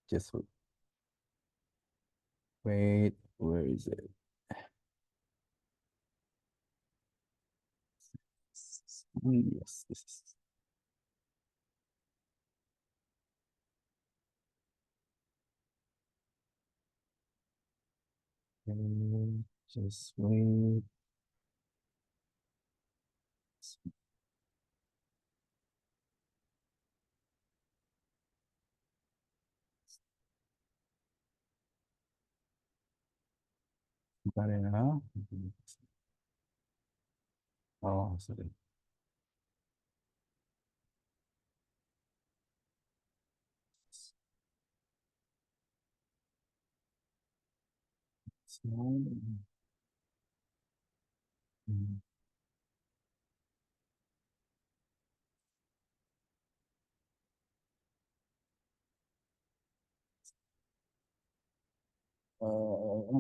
Just wait, where is it? Yes, this is. Just wait. Bentar ya. Oh, sorry.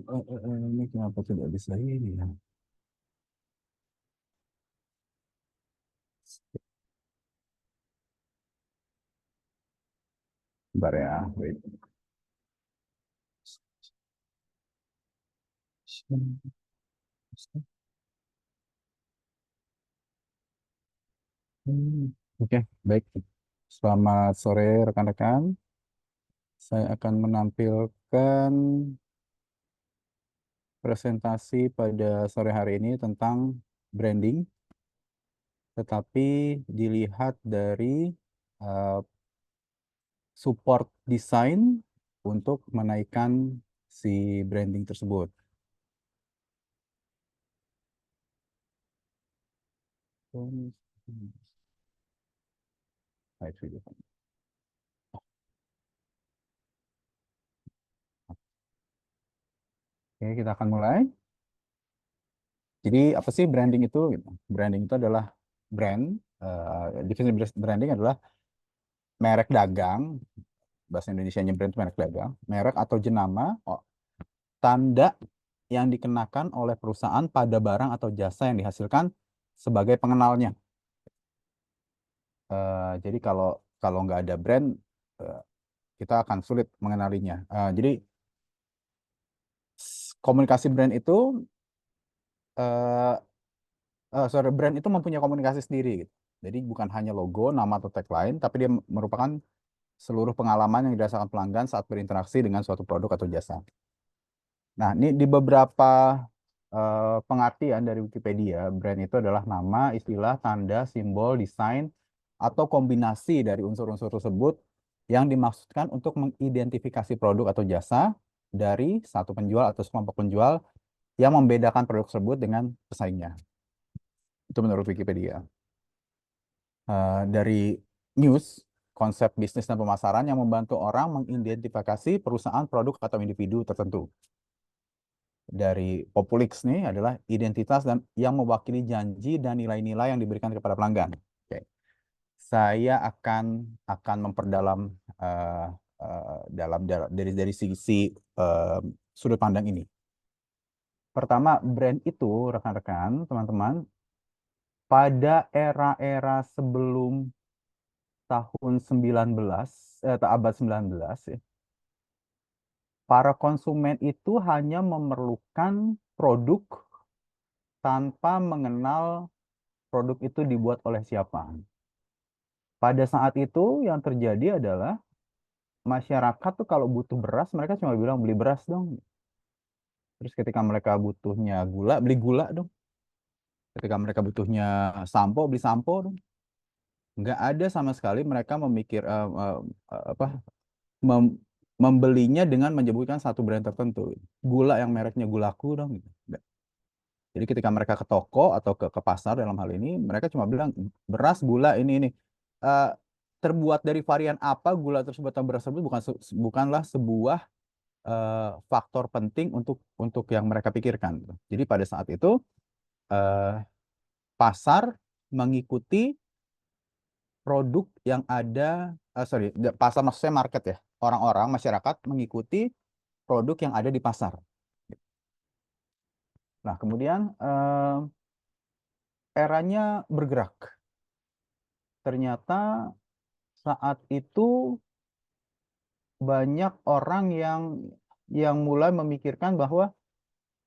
Ini kenapa tidak bisa ini ya? Bentar ya, wait. Oke, baik. Selamat sore rekan-rekan. Saya akan menampilkan presentasi pada sore hari ini tentang branding, tetapi dilihat dari uh, support desain untuk menaikkan si branding tersebut. Right, video. Oke, kita akan mulai. Jadi apa sih branding itu? Branding itu adalah brand. Definisi branding adalah merek dagang. Bahasa Indonesianya brand itu merek dagang. Merek atau jenama, tanda yang dikenakan oleh perusahaan pada barang atau jasa yang dihasilkan sebagai pengenalnya. Jadi kalau kalau nggak ada brand, eh, kita akan sulit mengenalinya. Jadi komunikasi brand itu, eh, sorry, brand itu mempunyai komunikasi sendiri, gitu. Jadi bukan hanya logo, nama atau tagline, tapi dia merupakan seluruh pengalaman yang dirasakan pelanggan saat berinteraksi dengan suatu produk atau jasa. Nah, ini di beberapa pengertian dari Wikipedia, brand itu adalah nama, istilah, tanda, simbol, desain, atau kombinasi dari unsur-unsur tersebut yang dimaksudkan untuk mengidentifikasi produk atau jasa dari satu penjual atau sekelompok penjual yang membedakan produk tersebut dengan pesaingnya. Itu menurut Wikipedia. Dari news, konsep bisnis dan pemasaran yang membantu orang mengidentifikasi perusahaan, produk, atau individu tertentu. Dari Populix nih adalah identitas dan yang mewakili janji dan nilai-nilai yang diberikan kepada pelanggan. Oke. Saya akan memperdalam uh, dari sisi uh, sudut pandang ini. Pertama, brand itu rekan-rekan, teman-teman, pada era-era sebelum tahun 19 atau abad 19 ya, para konsumen itu hanya memerlukan produk tanpa mengenal produk itu dibuat oleh siapa. Pada saat itu yang terjadi adalah masyarakat tuh kalau butuh beras mereka cuma bilang beli beras dong. Terus ketika mereka butuhnya gula, beli gula dong. Ketika mereka butuhnya sampo, beli sampo dong. Nggak ada sama sekali mereka memikir apa mem- membelinya dengan menyebutkan satu brand tertentu. Gula yang mereknya Gulaku dong, gitu. Nggak. Jadi ketika mereka ke toko atau ke pasar dalam hal ini, mereka cuma bilang beras, gula ini. Eh, Terbuat dari varian apa gula tersebut atau beras tersebut bukanlah sebuah faktor penting untuk yang mereka pikirkan, gitu. Jadi pada saat itu eh, pasar mengikuti produk yang ada, sorry, pasar maksudnya market ya. Orang-orang masyarakat mengikuti produk yang ada di pasar. Nah, kemudian eranya bergerak. Ternyata saat itu banyak orang yang mulai memikirkan bahwa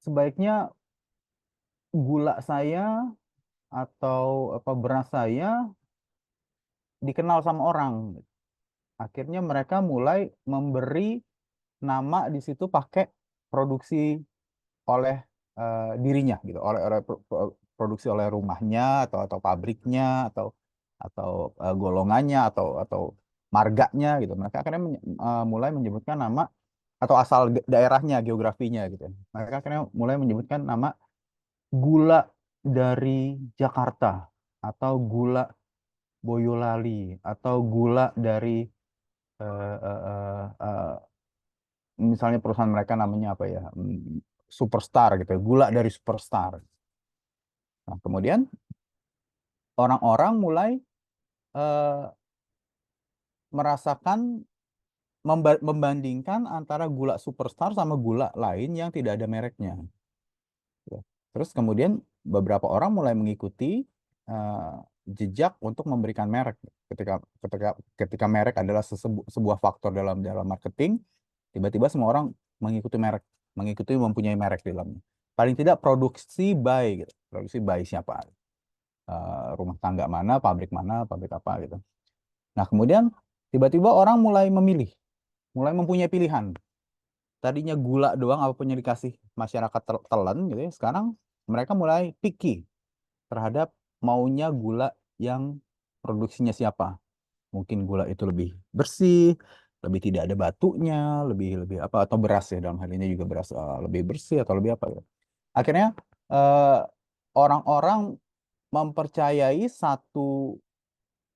sebaiknya gula saya atau beras saya dikenal sama orang. Akhirnya mereka mulai memberi nama di situ pakai produksi oleh dirinya gitu, oleh produksi oleh rumahnya atau pabriknya atau golongannya atau marganya gitu. Mereka akhirnya mulai menyebutkan nama atau asal daerahnya, geografinya gitu. Mereka akhirnya mulai menyebutkan nama gula dari Jakarta atau gula Boyolali atau gula dari eh, eh, eh, eh, misalnya perusahaan mereka namanya apa ya, Superstar gitu, gula dari Superstar. Nah, kemudian orang-orang mulai eh, merasakan membandingkan antara gula Superstar sama gula lain yang tidak ada mereknya. Ya. Terus kemudian beberapa orang mulai mengikuti eh, jejak untuk memberikan merek. Ketika ketika ketika merek adalah sebuah faktor dalam dalam marketing, tiba-tiba semua orang mengikuti merek, mengikuti mempunyai merek di dalamnya. Paling tidak produksi by gitu. Produksi by siapa? Rumah tangga mana, pabrik apa gitu. Nah, kemudian tiba-tiba orang mulai memilih, mulai mempunyai pilihan. Tadinya gula doang apapun yang dikasih masyarakat telan gitu ya. Sekarang mereka mulai picky terhadap maunya gula yang produksinya siapa. Mungkin gula itu lebih bersih, lebih tidak ada batunya, lebih lebih apa atau beras ya dalam hal ini juga beras lebih bersih atau lebih apa ya. Akhirnya eh, orang-orang mempercayai satu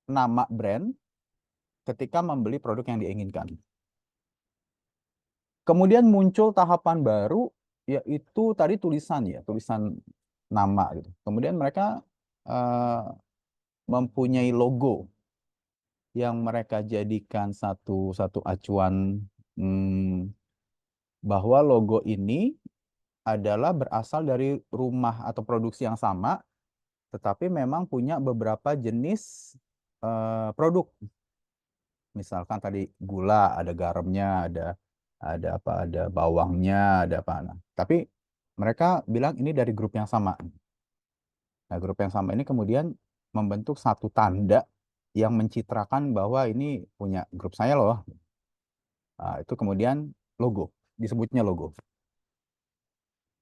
nama brand ketika membeli produk yang diinginkan. Kemudian muncul tahapan baru, yaitu tadi tulisan ya, tulisan nama gitu. Kemudian mereka eh, mempunyai logo yang mereka jadikan satu satu acuan, hmm, bahwa logo ini adalah berasal dari rumah atau produksi yang sama, tetapi memang punya beberapa jenis produk. Misalkan tadi gula, ada garamnya, ada apa, ada bawangnya, ada apa. Nah, tapi mereka bilang ini dari grup yang sama. Nah, grup yang sama ini kemudian membentuk satu tanda yang mencitrakan bahwa ini punya grup saya loh. Nah, itu kemudian logo, disebutnya logo.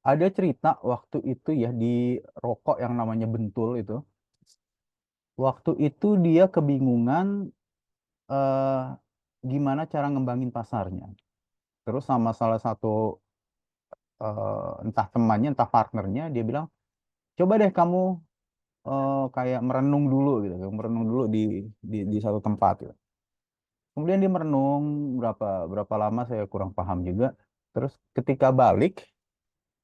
Ada cerita waktu itu ya di rokok yang namanya Bentul itu. Waktu itu dia kebingungan eh, gimana cara ngembangin pasarnya. Terus sama salah satu entah temannya, entah partnernya, dia bilang, coba deh kamu kayak merenung dulu gitu, merenung dulu di satu tempat gitu. Kemudian dia merenung berapa berapa lama saya kurang paham juga. Terus ketika balik,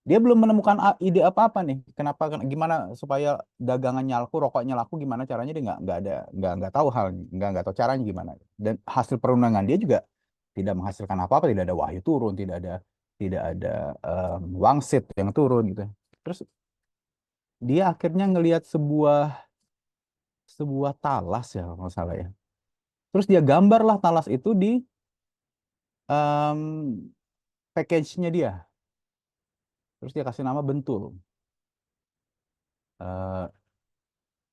dia belum menemukan ide apa-apa nih. Kenapa, gimana supaya dagangannya laku, rokoknya laku, gimana caranya dia nggak tahu halnya, nggak tahu caranya gimana. Dan hasil perundangan dia juga tidak menghasilkan apa-apa, tidak ada wahyu turun, tidak ada wangsit yang turun gitu. Terus dia akhirnya ngelihat sebuah sebuah talas ya kalau nggak salah ya. Terus dia gambarlah talas itu di em, package-nya dia. Terus dia kasih nama Bentul. Eh,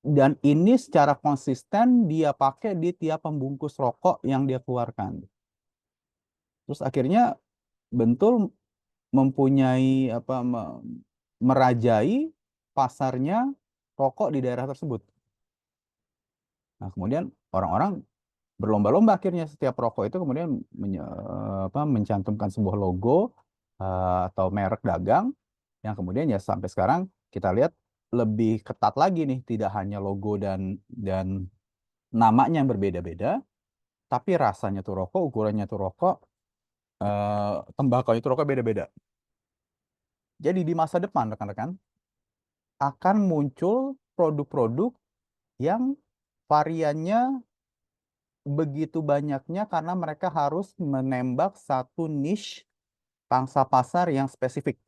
dan ini secara konsisten dia pakai di tiap pembungkus rokok yang dia keluarkan. Terus akhirnya Bentul mempunyai apa merajai pasarnya rokok di daerah tersebut. Nah, kemudian orang-orang berlomba-lomba akhirnya setiap rokok itu kemudian mencantumkan sebuah logo atau merek dagang yang kemudian ya sampai sekarang kita lihat lebih ketat lagi nih, tidak hanya logo dan namanya yang berbeda-beda, tapi rasanya tuh rokok, ukurannya tuh rokok, tembakau itu rokok beda-beda. Jadi di masa depan rekan-rekan akan muncul produk-produk yang variannya begitu banyaknya karena mereka harus menembak satu niche pangsa pasar yang spesifik,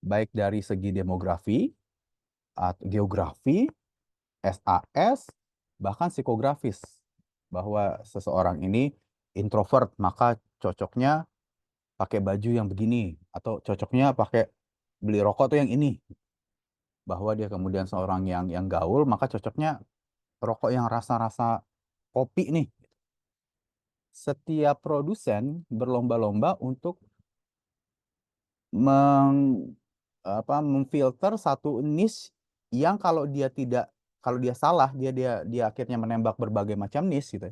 baik dari segi demografi, atau geografi, SAS, bahkan psikografis, bahwa seseorang ini introvert, maka cocoknya pakai baju yang begini, atau cocoknya pakai beli rokok tuh yang ini. Bahwa dia kemudian seorang yang gaul, maka cocoknya rokok yang rasa-rasa kopi nih. Setiap produsen berlomba-lomba untuk meng, memfilter satu niche yang kalau dia salah, dia akhirnya menembak berbagai macam niche gitu.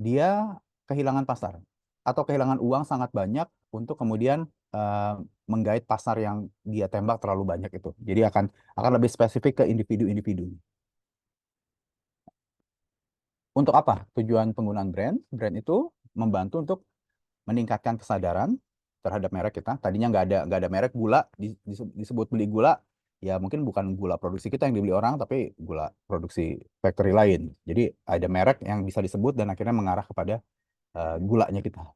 Dia kehilangan pasar atau kehilangan uang sangat banyak untuk kemudian eh, menggait pasar yang dia tembak terlalu banyak itu. Jadi akan lebih spesifik ke individu-individu. Untuk apa tujuan penggunaan brand? Brand itu membantu untuk meningkatkan kesadaran terhadap merek kita. Tadinya nggak ada merek gula, disebut beli gula, ya mungkin bukan gula produksi kita yang dibeli orang, tapi gula produksi factory lain. Jadi ada merek yang bisa disebut dan akhirnya mengarah kepada gulanya kita.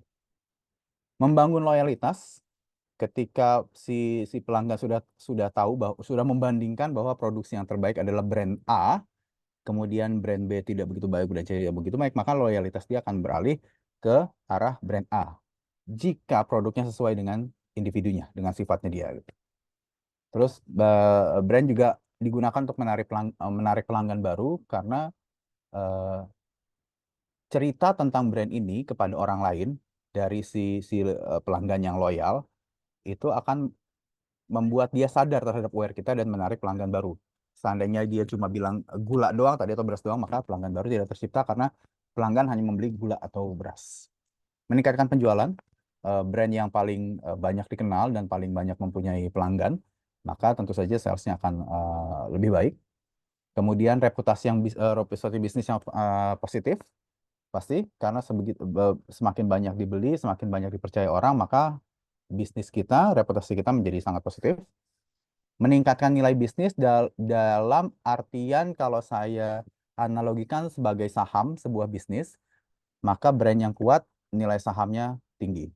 Membangun loyalitas ketika si pelanggan sudah tahu bahwa sudah membandingkan bahwa produksi yang terbaik adalah brand A, kemudian brand B tidak begitu baik, brand C tidak begitu baik, maka loyalitas dia akan beralih ke arah brand A jika produknya sesuai dengan individunya, dengan sifatnya dia, gitu. Terus brand juga digunakan untuk menarik pelanggan baru karena eh, cerita tentang brand ini kepada orang lain dari si pelanggan yang loyal itu akan membuat dia sadar terhadap wear kita dan menarik pelanggan baru. Seandainya dia cuma bilang gula doang tadi atau beras doang, maka pelanggan baru tidak tercipta karena pelanggan hanya membeli gula atau beras. Meningkatkan penjualan, brand yang paling banyak dikenal dan paling banyak mempunyai pelanggan, maka tentu saja salesnya akan lebih baik. Kemudian reputasi bisnis yang positif, pasti karena semakin banyak dibeli, semakin banyak dipercaya orang, maka bisnis kita, reputasi kita menjadi sangat positif. Meningkatkan nilai bisnis dalam artian kalau saya analogikan sebagai saham sebuah bisnis, maka brand yang kuat nilai sahamnya tinggi.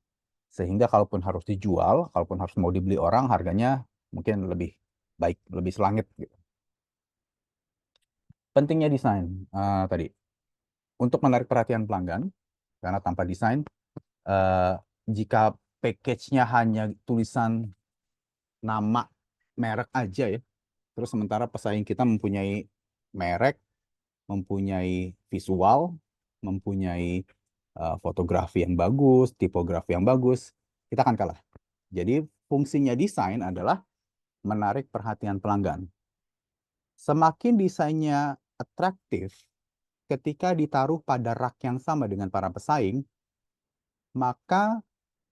Sehingga kalaupun harus dijual, kalaupun harus mau dibeli orang, harganya mungkin lebih baik, lebih selangit gitu. Pentingnya desain tadi untuk menarik perhatian pelanggan, karena tanpa desain, eh, jika package-nya hanya tulisan nama merek aja ya, terus sementara pesaing kita mempunyai merek, mempunyai visual, mempunyai fotografi yang bagus, tipografi yang bagus, kita akan kalah. Jadi fungsinya desain adalah menarik perhatian pelanggan. Semakin desainnya atraktif, ketika ditaruh pada rak yang sama dengan para pesaing, maka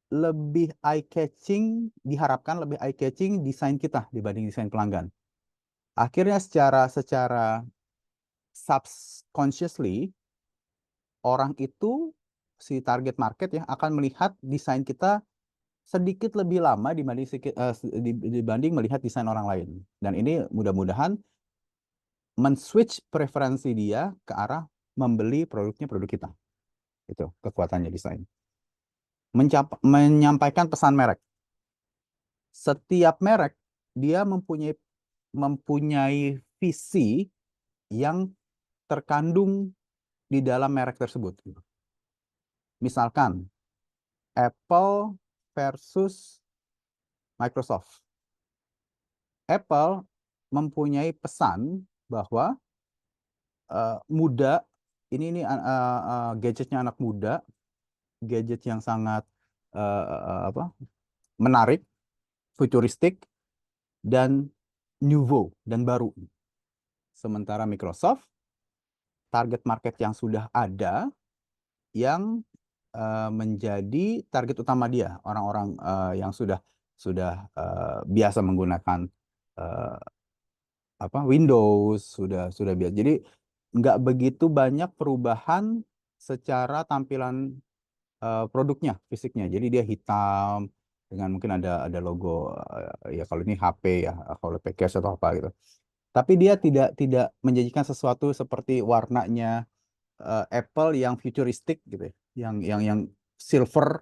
lebih eye-catching, diharapkan lebih eye-catching desain kita dibanding desain pelanggan. Akhirnya secara subconsciously, orang itu, si target market ya, akan melihat desain kita sedikit lebih lama dibanding melihat desain orang lain. Dan ini mudah-mudahan men-switch preferensi dia ke arah membeli produk kita. Itu kekuatannya desain. Menyampaikan pesan merek. Setiap merek dia mempunyai visi yang terkandung di dalam merek tersebut. Misalkan Apple versus Microsoft. Apple mempunyai pesan bahwa muda ini gadgetnya anak muda, gadget yang sangat menarik, futuristik, dan nouveau dan baru. Sementara Microsoft target market yang sudah ada yang menjadi target utama dia, orang-orang yang sudah biasa menggunakan uh, Windows, sudah biasa. Jadi nggak begitu banyak perubahan secara tampilan produknya, fisiknya. Jadi dia hitam dengan mungkin ada logo ya kalau ini HP ya, kalau package atau apa gitu. Tapi dia tidak menjanjikan sesuatu seperti warnanya Apple yang futuristik gitu ya, yang silver,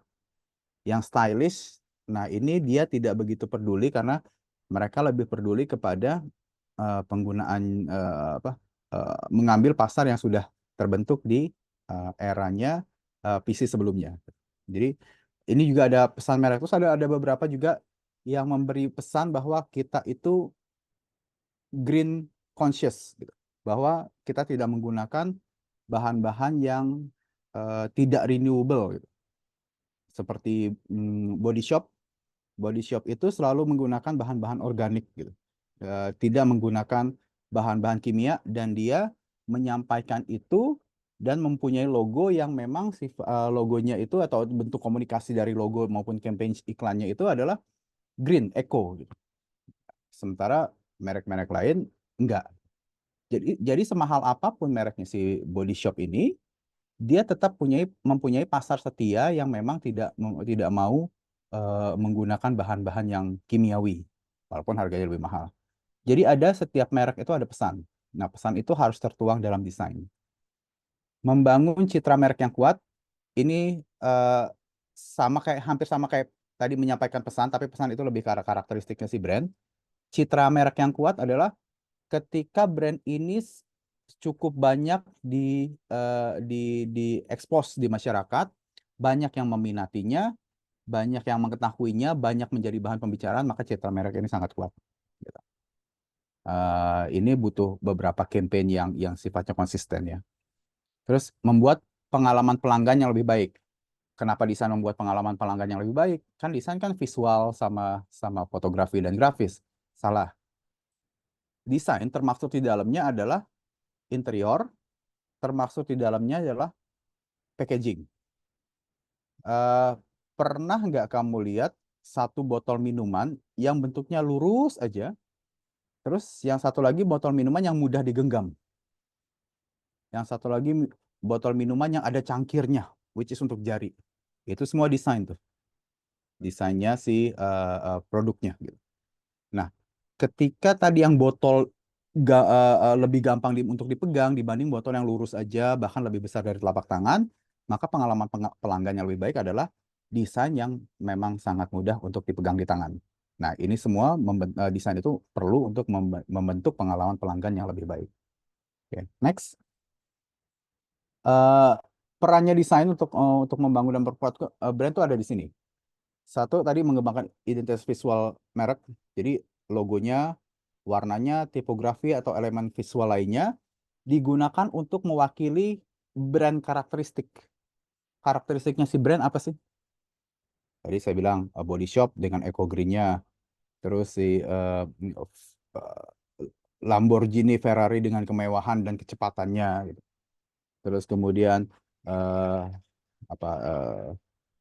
yang stylish. Nah, ini dia tidak begitu peduli karena mereka lebih peduli kepada penggunaan mengambil pasar yang sudah terbentuk di eranya PC sebelumnya. Jadi ini juga ada pesan merek, terus ada beberapa juga yang memberi pesan bahwa kita itu green conscious gitu. Bahwa kita tidak menggunakan bahan-bahan yang tidak renewable gitu. Seperti Body Shop. Body Shop itu selalu menggunakan bahan-bahan organik gitu. Tidak menggunakan bahan-bahan kimia, dan dia menyampaikan itu dan mempunyai logo yang memang logonya itu atau bentuk komunikasi dari logo maupun campaign iklannya itu adalah green, eco gitu. Sementara merek-merek lain enggak. Jadi semahal apapun mereknya si Body Shop ini, dia tetap mempunyai pasar setia yang memang tidak mau menggunakan bahan-bahan yang kimiawi, walaupun harganya lebih mahal. Jadi setiap merek itu ada pesan. Nah, pesan itu harus tertuang dalam desain. Membangun citra merek yang kuat ini hampir sama kayak tadi menyampaikan pesan, tapi pesan itu lebih ke arah karakteristiknya si brand. Citra merek yang kuat adalah ketika brand ini cukup banyak di expose di masyarakat, banyak yang meminatinya, banyak yang mengetahuinya, banyak menjadi bahan pembicaraan, maka citra merek ini sangat kuat. Gitu. Ini butuh beberapa campaign yang sifatnya konsisten ya. Terus membuat pengalaman pelanggan yang lebih baik. Kenapa desain membuat pengalaman pelanggan yang lebih baik? Kan desain kan visual sama fotografi dan grafis. Salah. Desain termaksud di dalamnya adalah interior, termaksud di dalamnya adalah packaging. Eh, Pernah nggak kamu lihat satu botol minuman yang bentuknya lurus aja, terus yang satu lagi botol minuman yang mudah digenggam, yang satu lagi botol minuman yang ada cangkirnya, which is untuk jari. Itu semua desain tuh, desainnya si produknya gitu. Nah, ketika tadi yang botol lebih gampang untuk dipegang dibanding botol yang lurus aja, bahkan lebih besar dari telapak tangan, maka pengalaman pelanggan yang lebih baik adalah desain yang memang sangat mudah untuk dipegang di tangan. Nah, ini semua desain itu perlu untuk membentuk pengalaman pelanggan yang lebih baik. Oke, next. Eh, Perannya desain untuk membangun dan memperkuat brand itu ada di sini. Satu, tadi mengembangkan identitas visual merek. Jadi logonya, warnanya, tipografi atau elemen visual lainnya digunakan untuk mewakili brand karakteristik. Karakteristiknya si brand apa sih? Tadi saya bilang Body Shop dengan eco green-nya, terus si Lamborghini, Ferrari dengan kemewahan dan kecepatannya, gitu. Terus kemudian eh, apa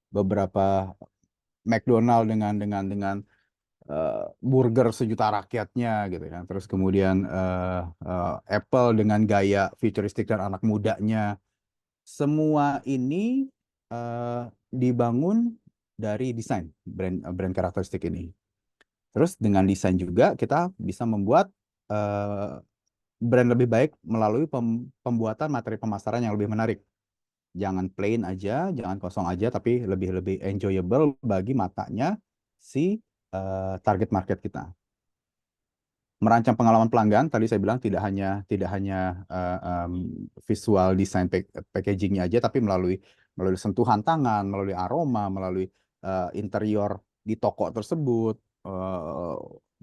beberapa McDonald dengan burger sejuta rakyatnya gitu kan. Terus kemudian Apple dengan gaya futuristik dan anak mudanya. Semua ini eh, dibangun dari desain brand karakteristik ini. Terus dengan desain juga kita bisa membuat eh, brand lebih baik melalui pembuatan materi pemasaran yang lebih menarik. Jangan plain aja, jangan kosong aja, tapi lebih enjoyable bagi matanya si target market kita. Merancang pengalaman pelanggan, tadi saya bilang tidak hanya visual design packagingnya aja, tapi melalui sentuhan tangan, melalui aroma, melalui interior di toko tersebut, eh,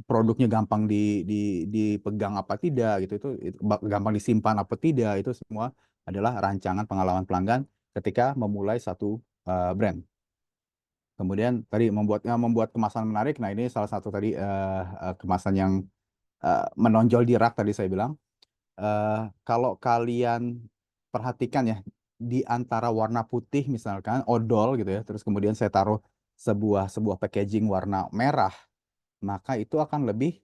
produknya gampang dipegang apa tidak gitu, itu gampang disimpan apa tidak, itu semua adalah rancangan pengalaman pelanggan ketika memulai satu brand. Kemudian tadi membuat kemasan menarik. Nah, ini salah satu tadi kemasan yang menonjol di rak tadi saya bilang. Kalau kalian perhatikan ya, di antara warna putih misalkan odol gitu ya, terus kemudian saya taruh sebuah packaging warna merah, maka itu akan lebih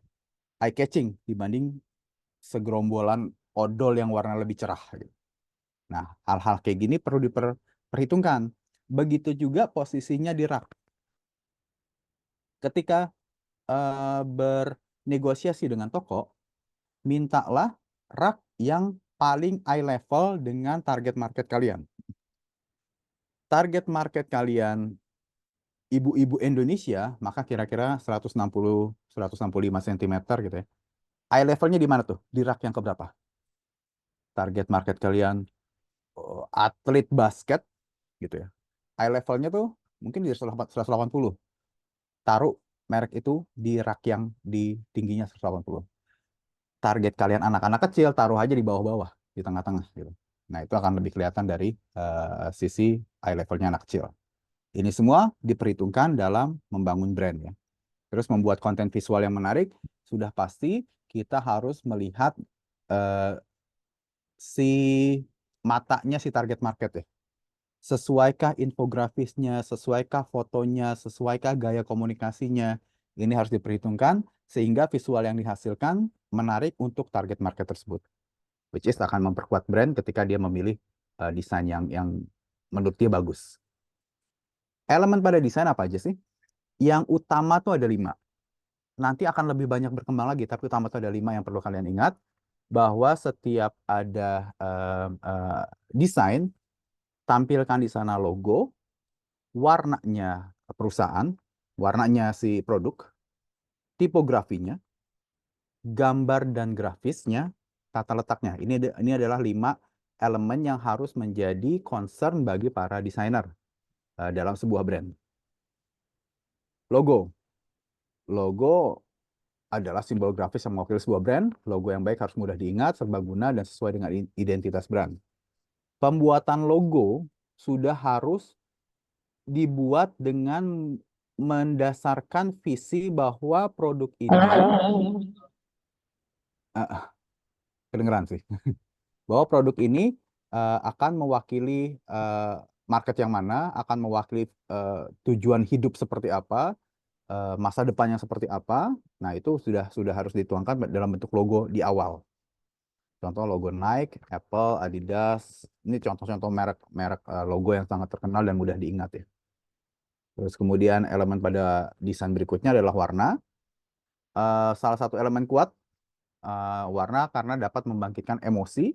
eye catching dibanding segerombolan odol yang warna lebih cerah gitu. Nah, hal-hal kayak gini perlu diperhitungkan. Begitu juga posisinya di rak. Ketika bernegosiasi dengan toko, mintalah rak yang paling eye level dengan target market kalian. Target market kalian ibu-ibu Indonesia, maka kira-kira 165 cm gitu ya. Eye levelnya di mana tuh? Di rak yang keberapa? Target market kalian atlet basket, gitu ya. Eye levelnya tuh mungkin di 180. Taruh merek itu di rak yang di tingginya 180. Target kalian anak-anak kecil, taruh aja di bawah-bawah, di tengah-tengah gitu. Nah, itu akan lebih kelihatan dari sisi eye levelnya anak kecil. Ini semua diperhitungkan dalam membangun brand ya. Terus membuat konten visual yang menarik, sudah pasti kita harus melihat eh, si matanya si target market ya. Sesuaikah infografisnya, sesuaikah fotonya, sesuaikah gaya komunikasinya. Ini harus diperhitungkan sehingga visual yang dihasilkan menarik untuk target market tersebut. Which is akan memperkuat brand ketika dia memilih desain yang menurut dia bagus. Elemen pada desain apa aja sih? Yang utama tuh ada 5. Nanti akan lebih banyak berkembang lagi, tapi utama tuh ada 5 yang perlu kalian ingat. Bahwa setiap ada desain, tampilkan di sana logo, warnanya perusahaan, warnanya si produk, tipografinya, gambar dan grafisnya, tata letaknya. Ini adalah 5 elemen yang harus menjadi concern bagi para desainer dalam sebuah brand. Logo. Logo adalah simbol grafis yang mewakili sebuah brand. Logo yang baik harus mudah diingat, serbaguna, dan sesuai dengan identitas brand. Pembuatan logo sudah harus dibuat dengan mendasarkan visi bahwa produk ini kedengeran sih bahwa produk ini akan mewakili market yang mana, akan mewakili tujuan hidup seperti apa, masa depannya seperti apa. Nah, itu sudah harus dituangkan dalam bentuk logo di awal. Contoh logo Nike, Apple, Adidas. Ini contoh-contoh merek logo yang sangat terkenal dan mudah diingat ya. Terus kemudian elemen pada desain berikutnya adalah warna. Salah satu elemen kuat warna karena dapat membangkitkan emosi,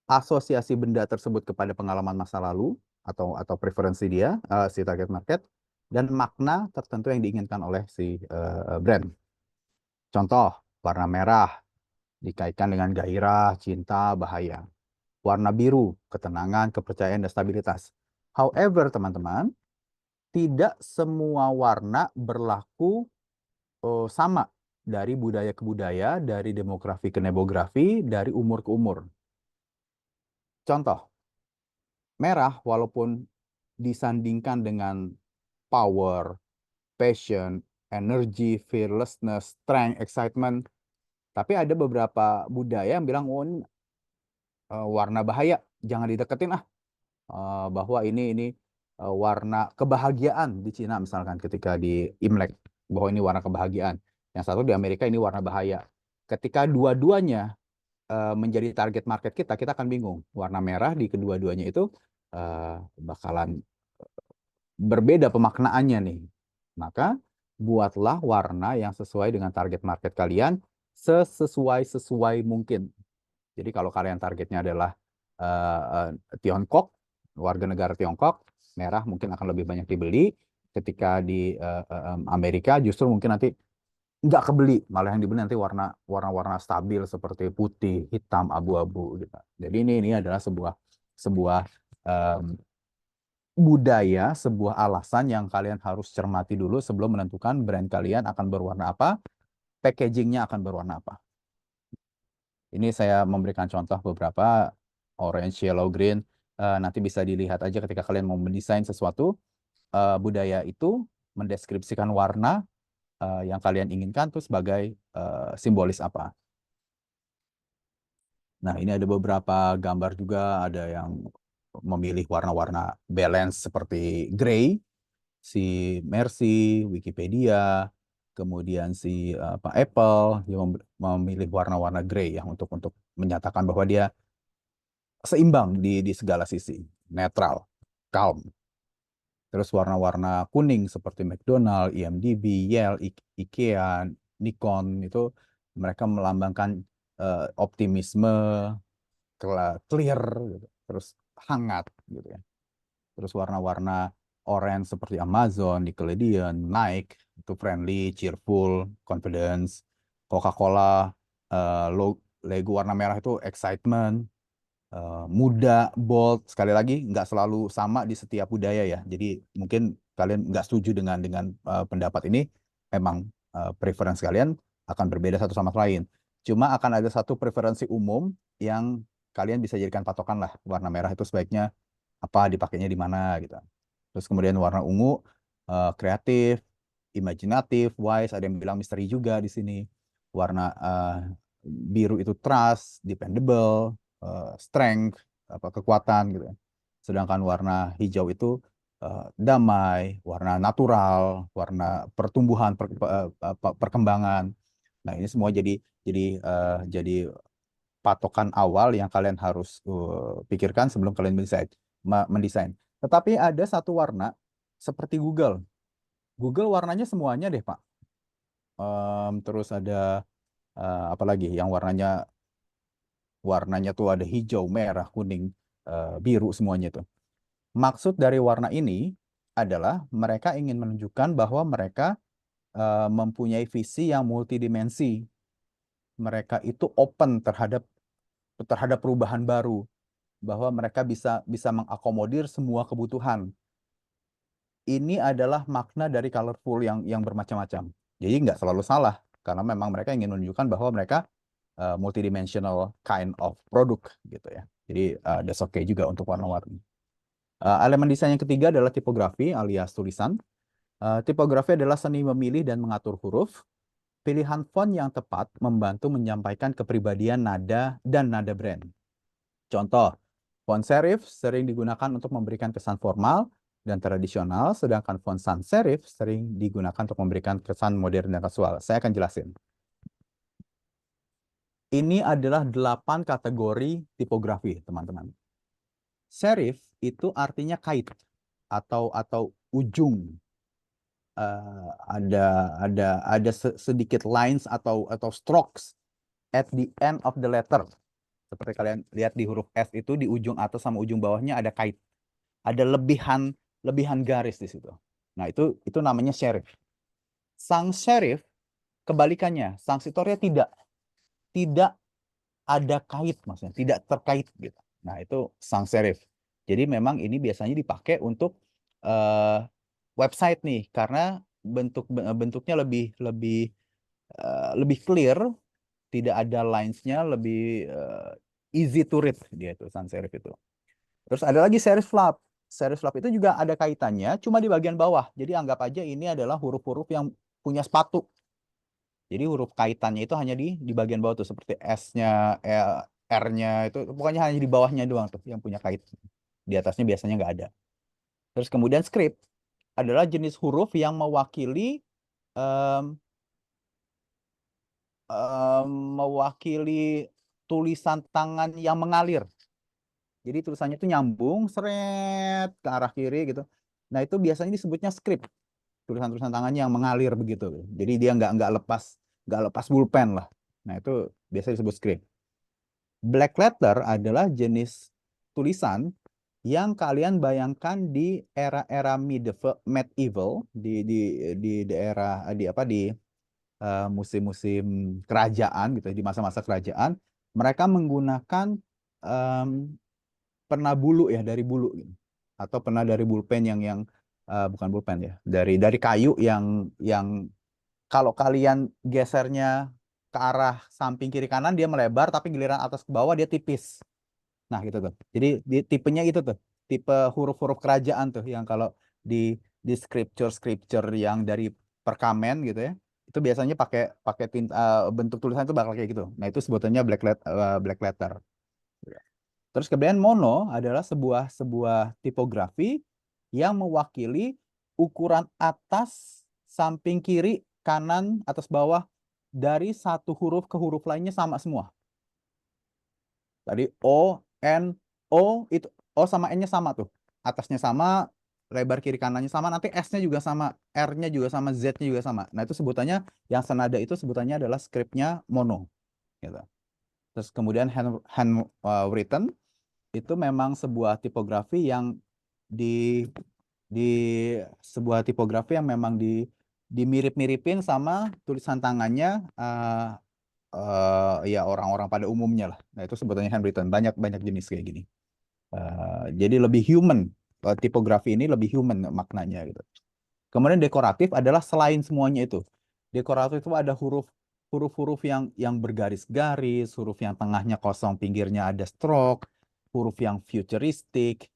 asosiasi benda tersebut kepada pengalaman masa lalu atau preferensi dia, si target market, dan makna tertentu yang diinginkan oleh si brand. Contoh, warna merah dikaitkan dengan gairah, cinta, bahaya. Warna biru, ketenangan, kepercayaan, dan stabilitas. However, teman-teman, tidak semua warna berlaku sama dari budaya ke budaya, dari demografi ke demografi, dari umur ke umur. Contoh, merah walaupun disandingkan dengan power, passion, energy, fearlessness, strength, excitement, tapi ada beberapa budaya yang bilang, oh ini warna bahaya, jangan dideketin ah. Bahwa ini warna kebahagiaan di Cina misalkan ketika di Imlek, bahwa ini warna kebahagiaan. Yang satu di Amerika ini warna bahaya. Ketika dua-duanya menjadi target market kita, kita akan bingung. Warna merah di kedua-duanya itu bakalan berbeda pemaknaannya nih. Maka buatlah warna yang sesuai dengan target market kalian sesuai mungkin. Jadi kalau kalian targetnya adalah Tiongkok, warga negara Tiongkok, merah mungkin akan lebih banyak dibeli. Ketika di Amerika justru mungkin nanti nggak kebeli, malah yang dibeli nanti warna-warna stabil seperti putih, hitam, abu-abu gitu. Jadi ini adalah sebuah em, budaya, sebuah alasan yang kalian harus cermati dulu sebelum menentukan brand kalian akan berwarna apa, packagingnya akan berwarna apa. Ini saya memberikan contoh beberapa orange, yellow, green. Nanti bisa dilihat aja ketika kalian mau mendesain sesuatu, budaya itu mendeskripsikan warna yang kalian inginkan tuh sebagai simbolis apa. Nah, ini ada beberapa gambar juga, ada yang memilih warna-warna balance seperti gray, si Mercy, Wikipedia, kemudian si Apple yang memilih warna-warna gray yang untuk menyatakan bahwa dia seimbang di segala sisi, netral, calm. Terus warna-warna kuning seperti McDonald, IMDb, Yale, IKEA, Nikon itu mereka melambangkan optimisme, clear, gitu. Terus hangat, gitu ya. Terus warna-warna orange seperti Amazon, Nickelodeon, Nike itu friendly, cheerful, confidence. Coca-Cola, Lego warna merah itu excitement. muda, bold. Sekali lagi nggak selalu sama di setiap budaya ya. Jadi mungkin kalian nggak setuju dengan pendapat ini. Memang preferensi kalian akan berbeda satu sama lain. Cuma akan ada satu preferensi umum yang kalian bisa jadikan patokan lah. Warna merah itu sebaiknya apa, dipakainya di mana gitu. Terus kemudian warna ungu kreatif, imajinatif, wise. Ada yang bilang misteri juga di sini. Warna biru itu trust, dependable, strength, apa kekuatan gitu. Sedangkan warna hijau itu damai, warna natural, warna pertumbuhan, perkembangan. Nah, ini semua jadi patokan awal yang kalian harus pikirkan sebelum kalian mendesain. Tetapi ada satu warna seperti Google. Google warnanya semuanya deh, Pak. Terus ada apa lagi yang warnanya tuh ada hijau, merah, kuning, biru semuanya tuh. Maksud dari warna ini adalah mereka ingin menunjukkan bahwa mereka mempunyai visi yang multidimensi. Mereka itu open terhadap perubahan baru, bahwa mereka bisa bisa mengakomodir semua kebutuhan. Ini adalah makna dari colorful yang bermacam-macam. Jadi nggak selalu salah, karena memang mereka ingin menunjukkan bahwa mereka multidimensional kind of product gitu ya. Jadi that's okay juga untuk warna-warni. Elemen desain yang ketiga adalah tipografi alias tulisan. Tipografi adalah seni memilih dan mengatur huruf. Pilihan font yang tepat membantu menyampaikan kepribadian nada dan nada brand. Contoh, font serif sering digunakan untuk memberikan kesan formal dan tradisional, sedangkan font sans serif sering digunakan untuk memberikan kesan modern dan kasual. Saya akan jelasin. Ini adalah 8 kategori tipografi, teman-teman. Serif itu artinya kait atau ujung. Ada sedikit lines atau strokes at the end of the letter. Seperti kalian lihat di huruf S itu di ujung atas sama ujung bawahnya ada kait. Ada lebihan garis di situ. Nah, itu namanya serif. Sans serif kebalikannya, sans serif tidak ada kait, maksudnya tidak terkait gitu. Nah, itu sans serif. Jadi memang ini biasanya dipakai untuk uh, website nih, karena bentuknya lebih clear, tidak ada lines-nya, lebih easy to read dia itu sans serif itu. Terus ada lagi serif flap. Serif flap itu juga ada kaitannya, cuma di bagian bawah. Jadi anggap aja ini adalah huruf-huruf yang punya sepatu. Jadi huruf kaitannya itu hanya di bagian bawah tuh, seperti S-nya, R-nya itu pokoknya hanya di bawahnya doang tuh yang punya kait. Di atasnya biasanya nggak ada. Terus kemudian script adalah jenis huruf yang mewakili em, mewakili tulisan tangan yang mengalir. Jadi tulisannya itu nyambung, seret ke arah kiri gitu. Nah, itu biasanya disebutnya script. Tulisan-tulisan tangannya yang mengalir begitu. Jadi dia nggak lepas pulpen lah. Nah, itu biasa disebut script. Black letter adalah jenis tulisan yang kalian bayangkan di era-era medieval, di daerah di apa di musim-musim kerajaan gitu, di masa-masa kerajaan, mereka menggunakan em, pena bulu ya, dari bulu gitu. Atau pena dari bulpen yang bukan bulpen ya, dari kayu yang kalau kalian gesernya ke arah samping kiri kanan dia melebar, tapi giliran atas ke bawah dia tipis. Nah, gitu tuh. Jadi tipenya itu tuh, tipe huruf-huruf kerajaan tuh yang kalau di di scripture yang dari perkamen gitu ya. Itu biasanya pakai pakai tinta, bentuk tulisan itu bakal kayak gitu. Nah, itu sebutannya black letter. Terus kemudian mono adalah sebuah sebuah tipografi yang mewakili ukuran atas, samping kiri, kanan, atas bawah dari satu huruf ke huruf lainnya sama semua. Tadi O, N, O itu O sama N-nya sama tuh. Atasnya sama, lebar kiri kanannya sama, nanti S-nya juga sama, R-nya juga sama, Z-nya juga sama. Nah, itu sebutannya yang senada itu sebutannya adalah scriptnya mono gitu. Terus kemudian hand written itu memang sebuah tipografi yang di di sebuah tipografi yang memang dimirip-miripin sama tulisan tangannya ya orang-orang pada umumnya lah. Nah, itu sebutannya handwritten. Banyak jenis kayak gini. Jadi lebih human. Tipografi ini lebih human maknanya gitu. Kemudian dekoratif adalah selain semuanya itu. Dekoratif itu ada huruf-huruf yang bergaris-garis, huruf yang tengahnya kosong, pinggirnya ada stroke, huruf yang futuristik.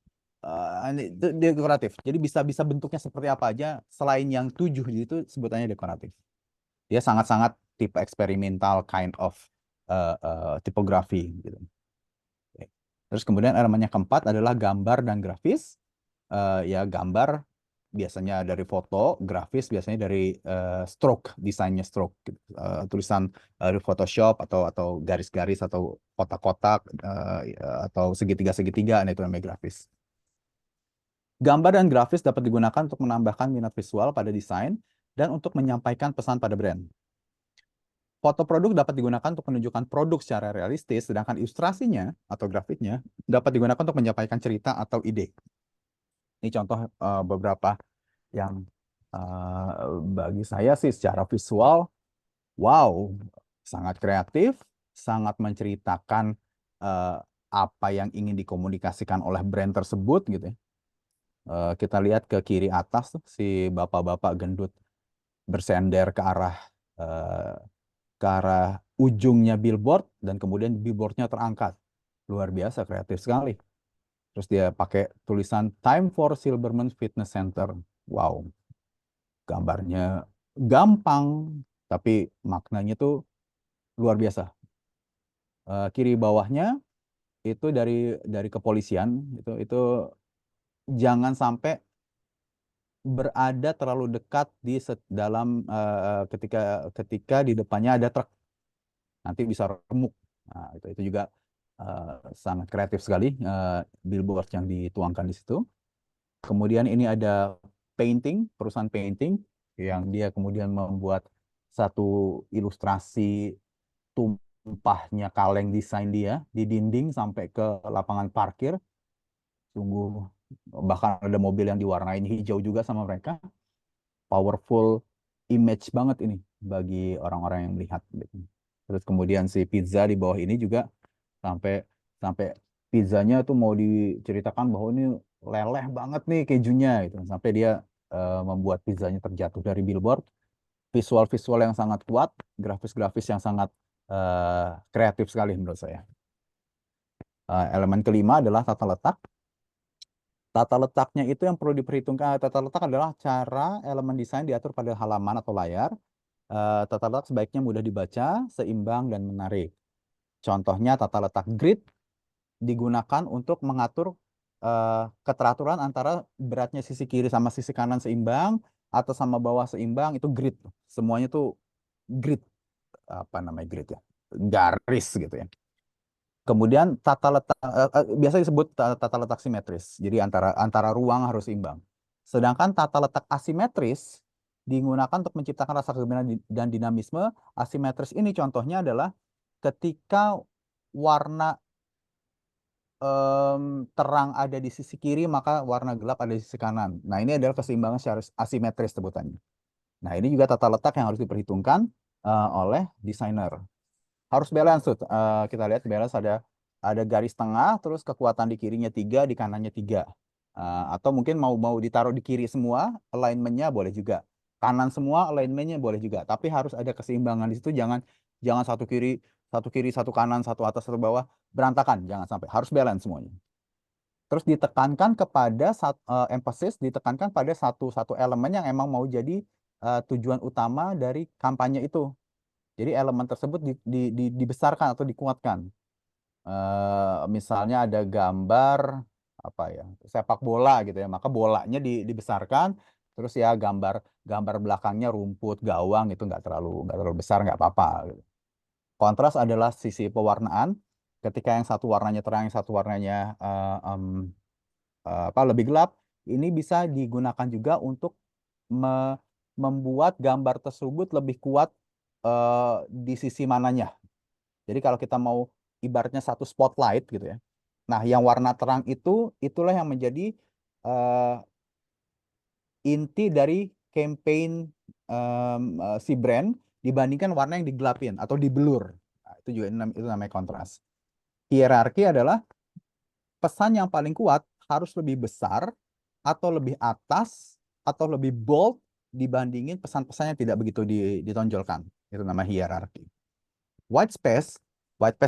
Itu dekoratif. Jadi bisa bentuknya seperti apa aja selain yang 7 itu sebutannya dekoratif. Dia sangat-sangat tipe eksperimental kind of tipografi gitu. Oke. Terus kemudian elemen yang keempat adalah gambar dan grafis. Ya gambar biasanya dari foto, grafis biasanya dari stroke, desainnya stroke, gitu. Tulisan dari Photoshop atau garis-garis atau kotak-kotak atau segitiga-segitiga, nah itu namanya grafis. Gambar dan grafis dapat digunakan untuk menambahkan minat visual pada desain dan untuk menyampaikan pesan pada brand. Foto produk dapat digunakan untuk menunjukkan produk secara realistis, sedangkan ilustrasinya atau grafiknya dapat digunakan untuk menyampaikan cerita atau ide. Ini contoh beberapa yang bagi saya sih secara visual, wow, sangat kreatif, sangat menceritakan eh, apa yang ingin dikomunikasikan oleh brand tersebut gitu ya. Kita lihat ke kiri atas tuh, si bapak-bapak gendut bersender eh, ke arah ujungnya billboard dan kemudian billboardnya terangkat. Luar biasa kreatif sekali. Terus dia pakai tulisan Time for Silberman Fitness Center. Wow, gambarnya gampang, tapi maknanya tuh luar biasa. Kiri bawahnya itu dari kepolisian, itu jangan sampai berada terlalu dekat dalam ketika ketika di depannya ada truk, nanti bisa remuk. Nah, itu juga sangat kreatif sekali billboard yang dituangkan di situ. Kemudian ini ada perusahaan painting yang dia kemudian membuat satu ilustrasi tumpahnya kaleng desain dia di dinding sampai ke lapangan parkir. Sungguh, bahkan ada mobil yang diwarnain hijau juga sama mereka. Powerful image banget ini bagi orang-orang yang melihat gitu. Terus kemudian si pizza di bawah ini juga sampai sampai pizzanya tuh mau diceritakan bahwa ini leleh banget nih kejunya gitu. Sampai dia membuat pizzanya terjatuh dari billboard. Visual-visual yang sangat kuat, grafis-grafis yang sangat kreatif sekali menurut saya. Elemen kelima adalah tata letak. Tata letaknya itu yang perlu diperhitungkan. Tata letak adalah cara elemen desain diatur pada halaman atau layar. Tata letak sebaiknya mudah dibaca, seimbang, dan menarik. Contohnya tata letak grid digunakan untuk mengatur keteraturan antara beratnya sisi kiri sama sisi kanan seimbang, atau sama bawah seimbang, itu grid. Semuanya tuh grid. Apa namanya grid ya? Garis gitu ya. Kemudian tata letak biasa disebut tata letak simetris. Jadi antara antara ruang harus imbang. Sedangkan tata letak asimetris digunakan untuk menciptakan rasa kegembiraan dan dinamisme. Asimetris ini contohnya adalah ketika warna terang ada di sisi kiri, maka warna gelap ada di sisi kanan. Nah, ini adalah keseimbangan secara asimetris sebutannya. Nah, ini juga tata letak yang harus diperhitungkan oleh desainer. Harus balance tuh. Kita lihat balance ada garis tengah, terus kekuatan di kirinya 3, di kanannya 3. Atau mungkin mau mau ditaruh di kiri semua, alignmentnya boleh juga. Kanan semua, alignmentnya boleh juga. Tapi harus ada keseimbangan di situ. Jangan jangan satu kiri, satu kanan, satu atas, satu bawah, berantakan. Jangan sampai. Harus balance semuanya. Terus ditekankan kepada emphasis ditekankan pada satu elemen yang emang mau jadi tujuan utama dari kampanye itu. Jadi elemen tersebut dibesarkan atau dikuatkan. Misalnya ada gambar apa ya, sepak bola gitu ya, maka bolanya dibesarkan. Terus ya gambar gambar belakangnya rumput, gawang itu nggak terlalu besar, nggak apa-apa gitu. Kontras adalah sisi pewarnaan. Ketika yang satu warnanya terang, yang satu warnanya lebih gelap, ini bisa digunakan juga untuk membuat gambar tersebut lebih kuat di sisi mananya. Jadi kalau kita mau ibaratnya satu spotlight gitu ya. Nah, yang warna terang itulah yang menjadi eh, inti dari campaign si brand dibandingkan warna yang digelapin atau diblur. Itu juga itu namanya kontras. Hierarki adalah pesan yang paling kuat harus lebih besar atau lebih atas atau lebih bold dibandingin pesan-pesan yang tidak begitu ditonjolkan. Itu nama hierarki. White space, white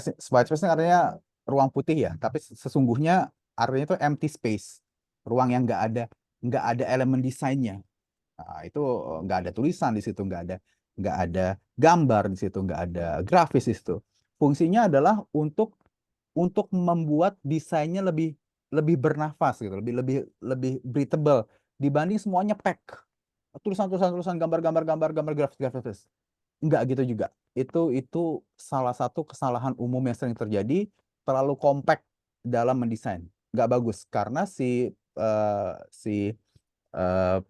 space ini artinya ruang putih ya, tapi sesungguhnya artinya itu empty space, ruang yang nggak ada elemen desainnya. Nah, itu nggak ada tulisan di situ, nggak ada gambar di situ, nggak ada grafis di situ. Fungsinya adalah untuk membuat desainnya lebih bernafas gitu, lebih breathable dibanding semuanya pack. Tulisan, gambar, grafis. Enggak gitu juga. Itu salah satu kesalahan umum yang sering terjadi, terlalu compact dalam mendesain. Nggak bagus karena si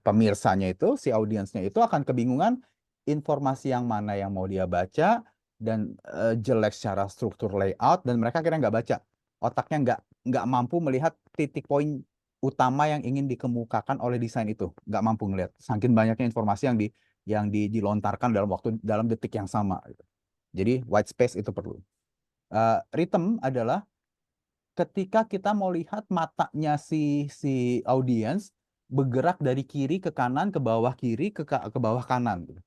pemirsanya itu, si audiensnya itu akan kebingungan informasi yang mana yang mau dia baca dan jelek secara struktur layout dan mereka kira nggak baca. Otaknya nggak mampu melihat titik poin utama yang ingin dikemukakan oleh desain itu. Nggak mampu ngelihat. Saking banyaknya informasi dilontarkan dalam detik yang sama. Gitu. Jadi white space itu perlu. Rhythm adalah ketika kita mau lihat matanya si audiens bergerak dari kiri ke kanan, ke bawah kiri, ke bawah kanan. Gitu.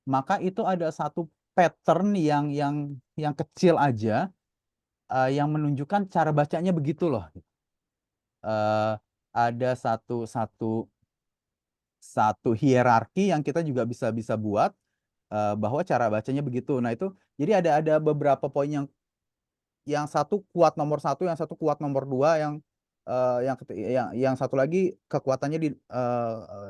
Maka itu ada satu pattern yang kecil aja yang menunjukkan cara bacanya begitu loh. Ada satu hierarki yang kita juga bisa buat bahwa cara bacanya begitu. Nah itu jadi ada beberapa poin yang satu kuat nomor satu, yang satu kuat nomor dua, yang satu lagi kekuatannya di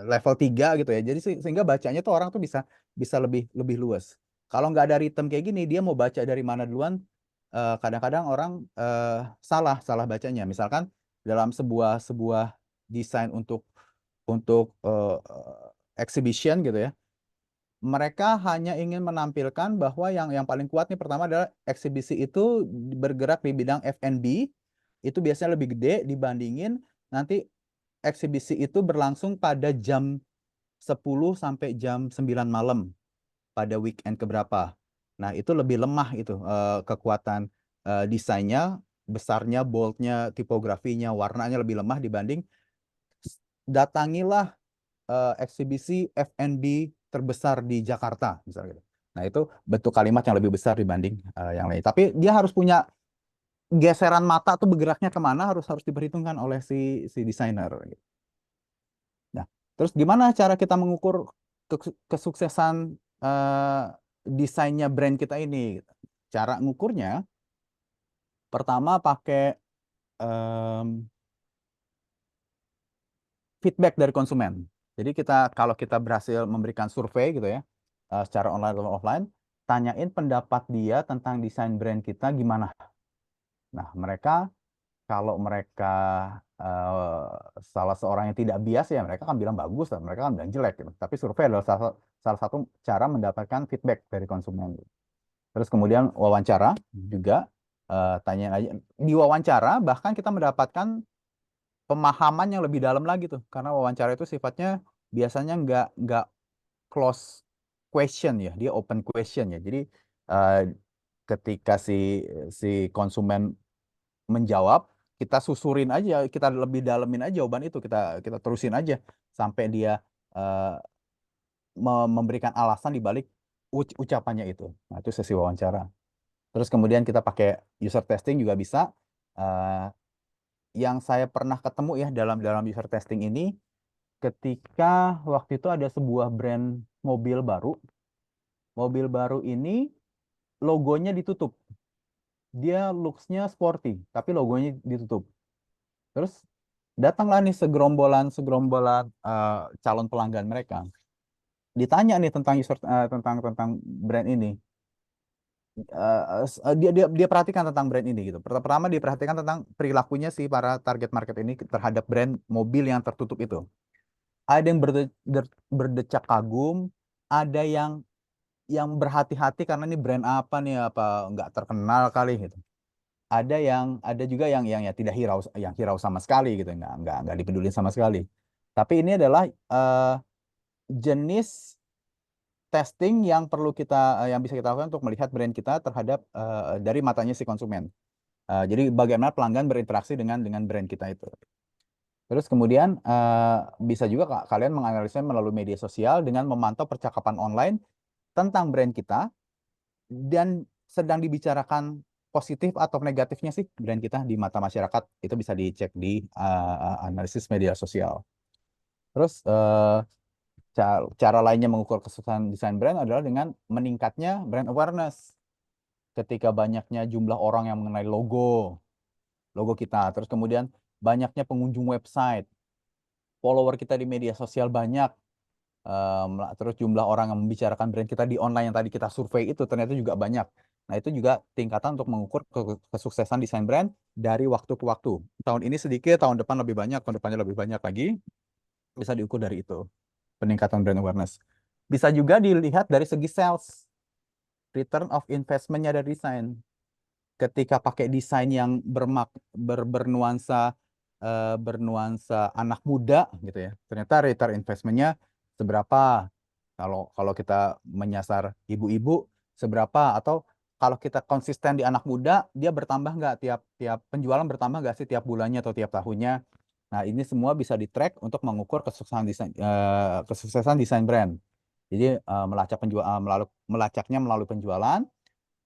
level 3 gitu ya. Jadi sehingga bacanya tuh orang tuh bisa lebih luas. Kalau nggak ada ritme kayak gini, dia mau baca dari mana duluan, kadang-kadang orang salah bacanya. Misalkan dalam sebuah desain untuk exhibition gitu ya, mereka hanya ingin menampilkan bahwa yang paling kuat nih pertama adalah eksibisi itu bergerak di bidang F&B, itu biasanya lebih gede dibandingin nanti eksibisi itu berlangsung pada jam 10 sampai jam 9 malam pada weekend keberapa. Nah, itu lebih lemah itu kekuatan desainnya, besarnya, boldnya, tipografinya, warnanya lebih lemah dibanding datangilah eksibisi F&B terbesar di Jakarta misalnya gitu. Nah, itu bentuk kalimat yang lebih besar dibanding yang lain. Tapi dia harus punya geseran mata tuh bergeraknya kemana harus harus diperhitungkan oleh si desainer. Gitu. Nah, terus gimana cara kita mengukur kesuksesan desainnya brand kita ini? Gitu. Cara ngukurnya pertama pakai feedback dari konsumen. Jadi kalau kita berhasil memberikan survei gitu ya, secara online atau offline, tanyain pendapat dia tentang desain brand kita gimana. Nah, kalau mereka salah seorang yang tidak bias ya, mereka kan bilang bagus, mereka kan bilang jelek. Gitu. Tapi survei adalah salah satu cara mendapatkan feedback dari konsumen. Gitu. Terus kemudian wawancara juga, tanya aja. Di wawancara bahkan kita mendapatkan pemahaman yang lebih dalam lagi tuh, karena wawancara itu sifatnya biasanya nggak close question ya, dia open question ya. Jadi uh, ketika si konsumen menjawab, kita susurin aja, kita lebih dalemin aja jawaban itu, kita terusin aja sampai dia uh, memberikan alasan di balik ucapannya itu. Nah, itu sesi wawancara. Terus kemudian kita pakai user testing juga bisa. Uh, yang saya pernah ketemu ya dalam dalam user testing ini, ketika waktu itu ada sebuah brand mobil baru. Mobil baru ini logonya ditutup. Dia looks-nya sporty, tapi logonya ditutup. Terus datanglah nih segerombolan calon pelanggan mereka. Ditanya nih tentang tentang brand ini. Dia perhatikan tentang brand ini gitu. Pertama dia perhatikan tentang perilakunya si para target market ini terhadap brand mobil yang tertutup itu. Ada yang berdecak kagum, ada yang berhati-hati karena ini brand apa nih, apa nggak terkenal kali gitu. Ada juga yang ya tidak hirau sama sekali gitu, nggak dipedulin sama sekali. Tapi ini adalah jenis testing yang perlu kita yang bisa kita lakukan untuk melihat brand kita terhadap dari matanya si konsumen. Jadi bagaimana pelanggan berinteraksi dengan brand kita itu. Terus kemudian bisa juga kalian menganalisa melalui media sosial dengan memantau percakapan online tentang brand kita dan sedang dibicarakan positif atau negatifnya sih brand kita di mata masyarakat, itu bisa dicek di analisis media sosial. Terus cara lainnya mengukur kesuksesan desain brand adalah dengan meningkatnya brand awareness. Ketika banyaknya jumlah orang yang mengenai logo kita, terus kemudian banyaknya pengunjung website, follower kita di media sosial banyak, terus jumlah orang yang membicarakan brand kita di online yang tadi kita survei itu ternyata juga banyak. Nah, itu juga tingkatan untuk mengukur kesuksesan desain brand dari waktu ke waktu. Tahun ini sedikit, tahun depan lebih banyak, tahun depannya lebih banyak lagi. Bisa diukur dari itu, peningkatan brand awareness. Bisa juga dilihat dari segi sales, return of investment-nya dari desain. Ketika pakai desain yang bernuansa anak muda gitu ya, ternyata return investment-nya seberapa. Kalau kita menyasar ibu-ibu seberapa, atau kalau kita konsisten di anak muda, dia bertambah nggak tiap penjualan, bertambah nggak sih tiap bulannya atau tiap tahunnya. Nah, ini semua bisa di-track untuk mengukur kesuksesan desain brand. Jadi melacaknya melalui penjualan,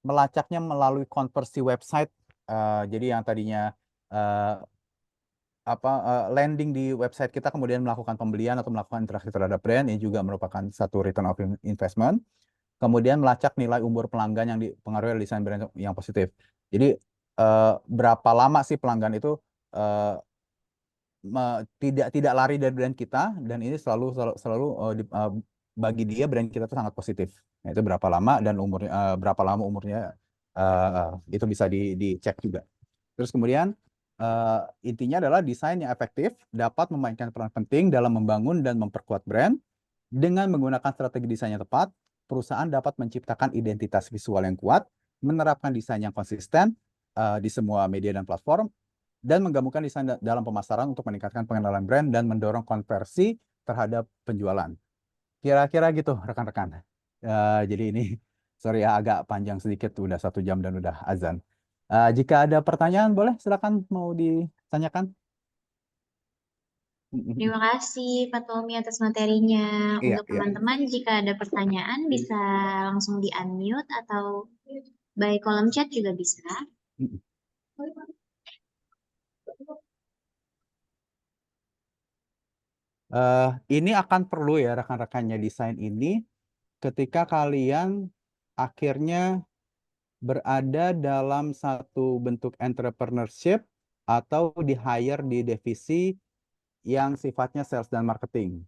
melacaknya melalui konversi website. Jadi yang tadinya landing di website kita kemudian melakukan pembelian atau melakukan interaksi terhadap brand, ini juga merupakan satu return of investment. Kemudian melacak nilai umur pelanggan yang dipengaruhi oleh desain brand yang positif. Jadi berapa lama sih pelanggan itu tidak lari dari brand kita, dan ini selalu bagi dia brand kita itu sangat positif. Nah, itu berapa lama dan berapa lama umurnya, itu bisa dicek juga. Terus kemudian intinya adalah desain yang efektif dapat memainkan peran penting dalam membangun dan memperkuat brand. Dengan menggunakan strategi desain yang tepat, perusahaan dapat menciptakan identitas visual yang kuat, menerapkan desain yang konsisten di semua media dan platform, dan menggabungkan desain dalam pemasaran untuk meningkatkan pengenalan brand dan mendorong konversi terhadap penjualan. Kira-kira gitu, rekan-rekan. Jadi ini, sorry ya, agak panjang sedikit, udah 1 jam dan udah azan. Jika ada pertanyaan, boleh silakan mau ditanyakan. Terima kasih Pak Tommy atas materinya. Iya, Untuk iya. teman-teman, jika ada pertanyaan bisa langsung di-unmute atau by kolom chat juga bisa. Ini akan perlu ya rekan-rekannya desain ini ketika kalian akhirnya berada dalam satu bentuk entrepreneurship atau di hire di divisi yang sifatnya sales dan marketing.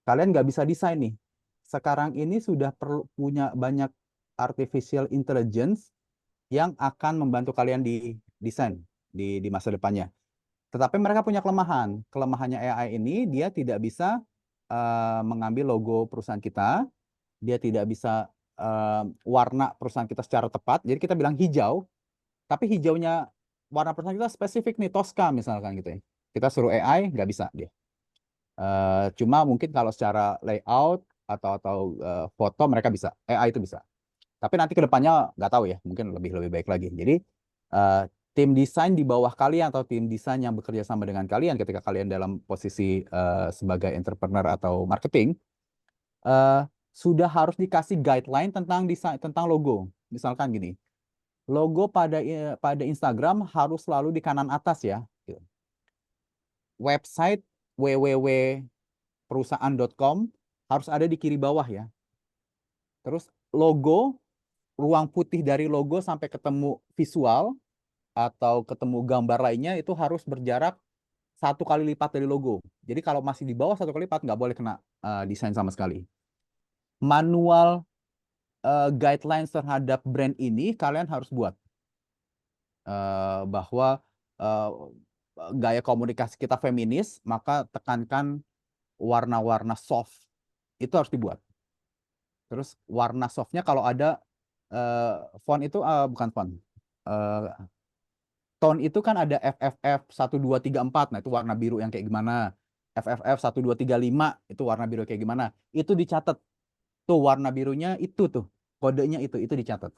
Kalian nggak bisa desain nih. Sekarang ini sudah perlu punya banyak artificial intelligence yang akan membantu kalian di desain di masa depannya. Tetapi mereka punya kelemahan. Kelemahannya AI ini, dia tidak bisa mengambil logo perusahaan kita, dia tidak bisa warna perusahaan kita secara tepat. Jadi kita bilang hijau, tapi hijaunya warna perusahaan kita spesifik nih, Tosca misalkan gitu ya. Kita suruh AI, nggak bisa dia. Cuma mungkin kalau secara layout atau foto mereka bisa, AI itu bisa. Tapi nanti ke depannya nggak tahu ya, mungkin lebih baik lagi. Jadi tim desain di bawah kalian atau tim desain yang bekerja sama dengan kalian ketika kalian dalam posisi sebagai entrepreneur atau marketing, sudah harus dikasih guideline tentang desain, tentang logo. Misalkan gini, logo pada Instagram harus selalu di kanan atas ya. Website www.perusahaan.com harus ada di kiri bawah ya. Terus logo, ruang putih dari logo sampai ketemu visual atau ketemu gambar lainnya itu harus berjarak 1 kali lipat dari logo. Jadi kalau masih di bawah 1 kali lipat nggak boleh kena desain sama sekali. Manual guidelines terhadap brand ini kalian harus buat. Bahwa gaya komunikasi kita feminis, maka tekankan warna-warna soft. Itu harus dibuat. Terus warna softnya kalau ada font itu bukan font. Tone itu kan ada FFF 1234. Nah, itu warna biru yang kayak gimana. FFF 1235 itu warna biru kayak gimana. Itu dicatat Tuh warna birunya itu tuh, kodenya itu dicatat.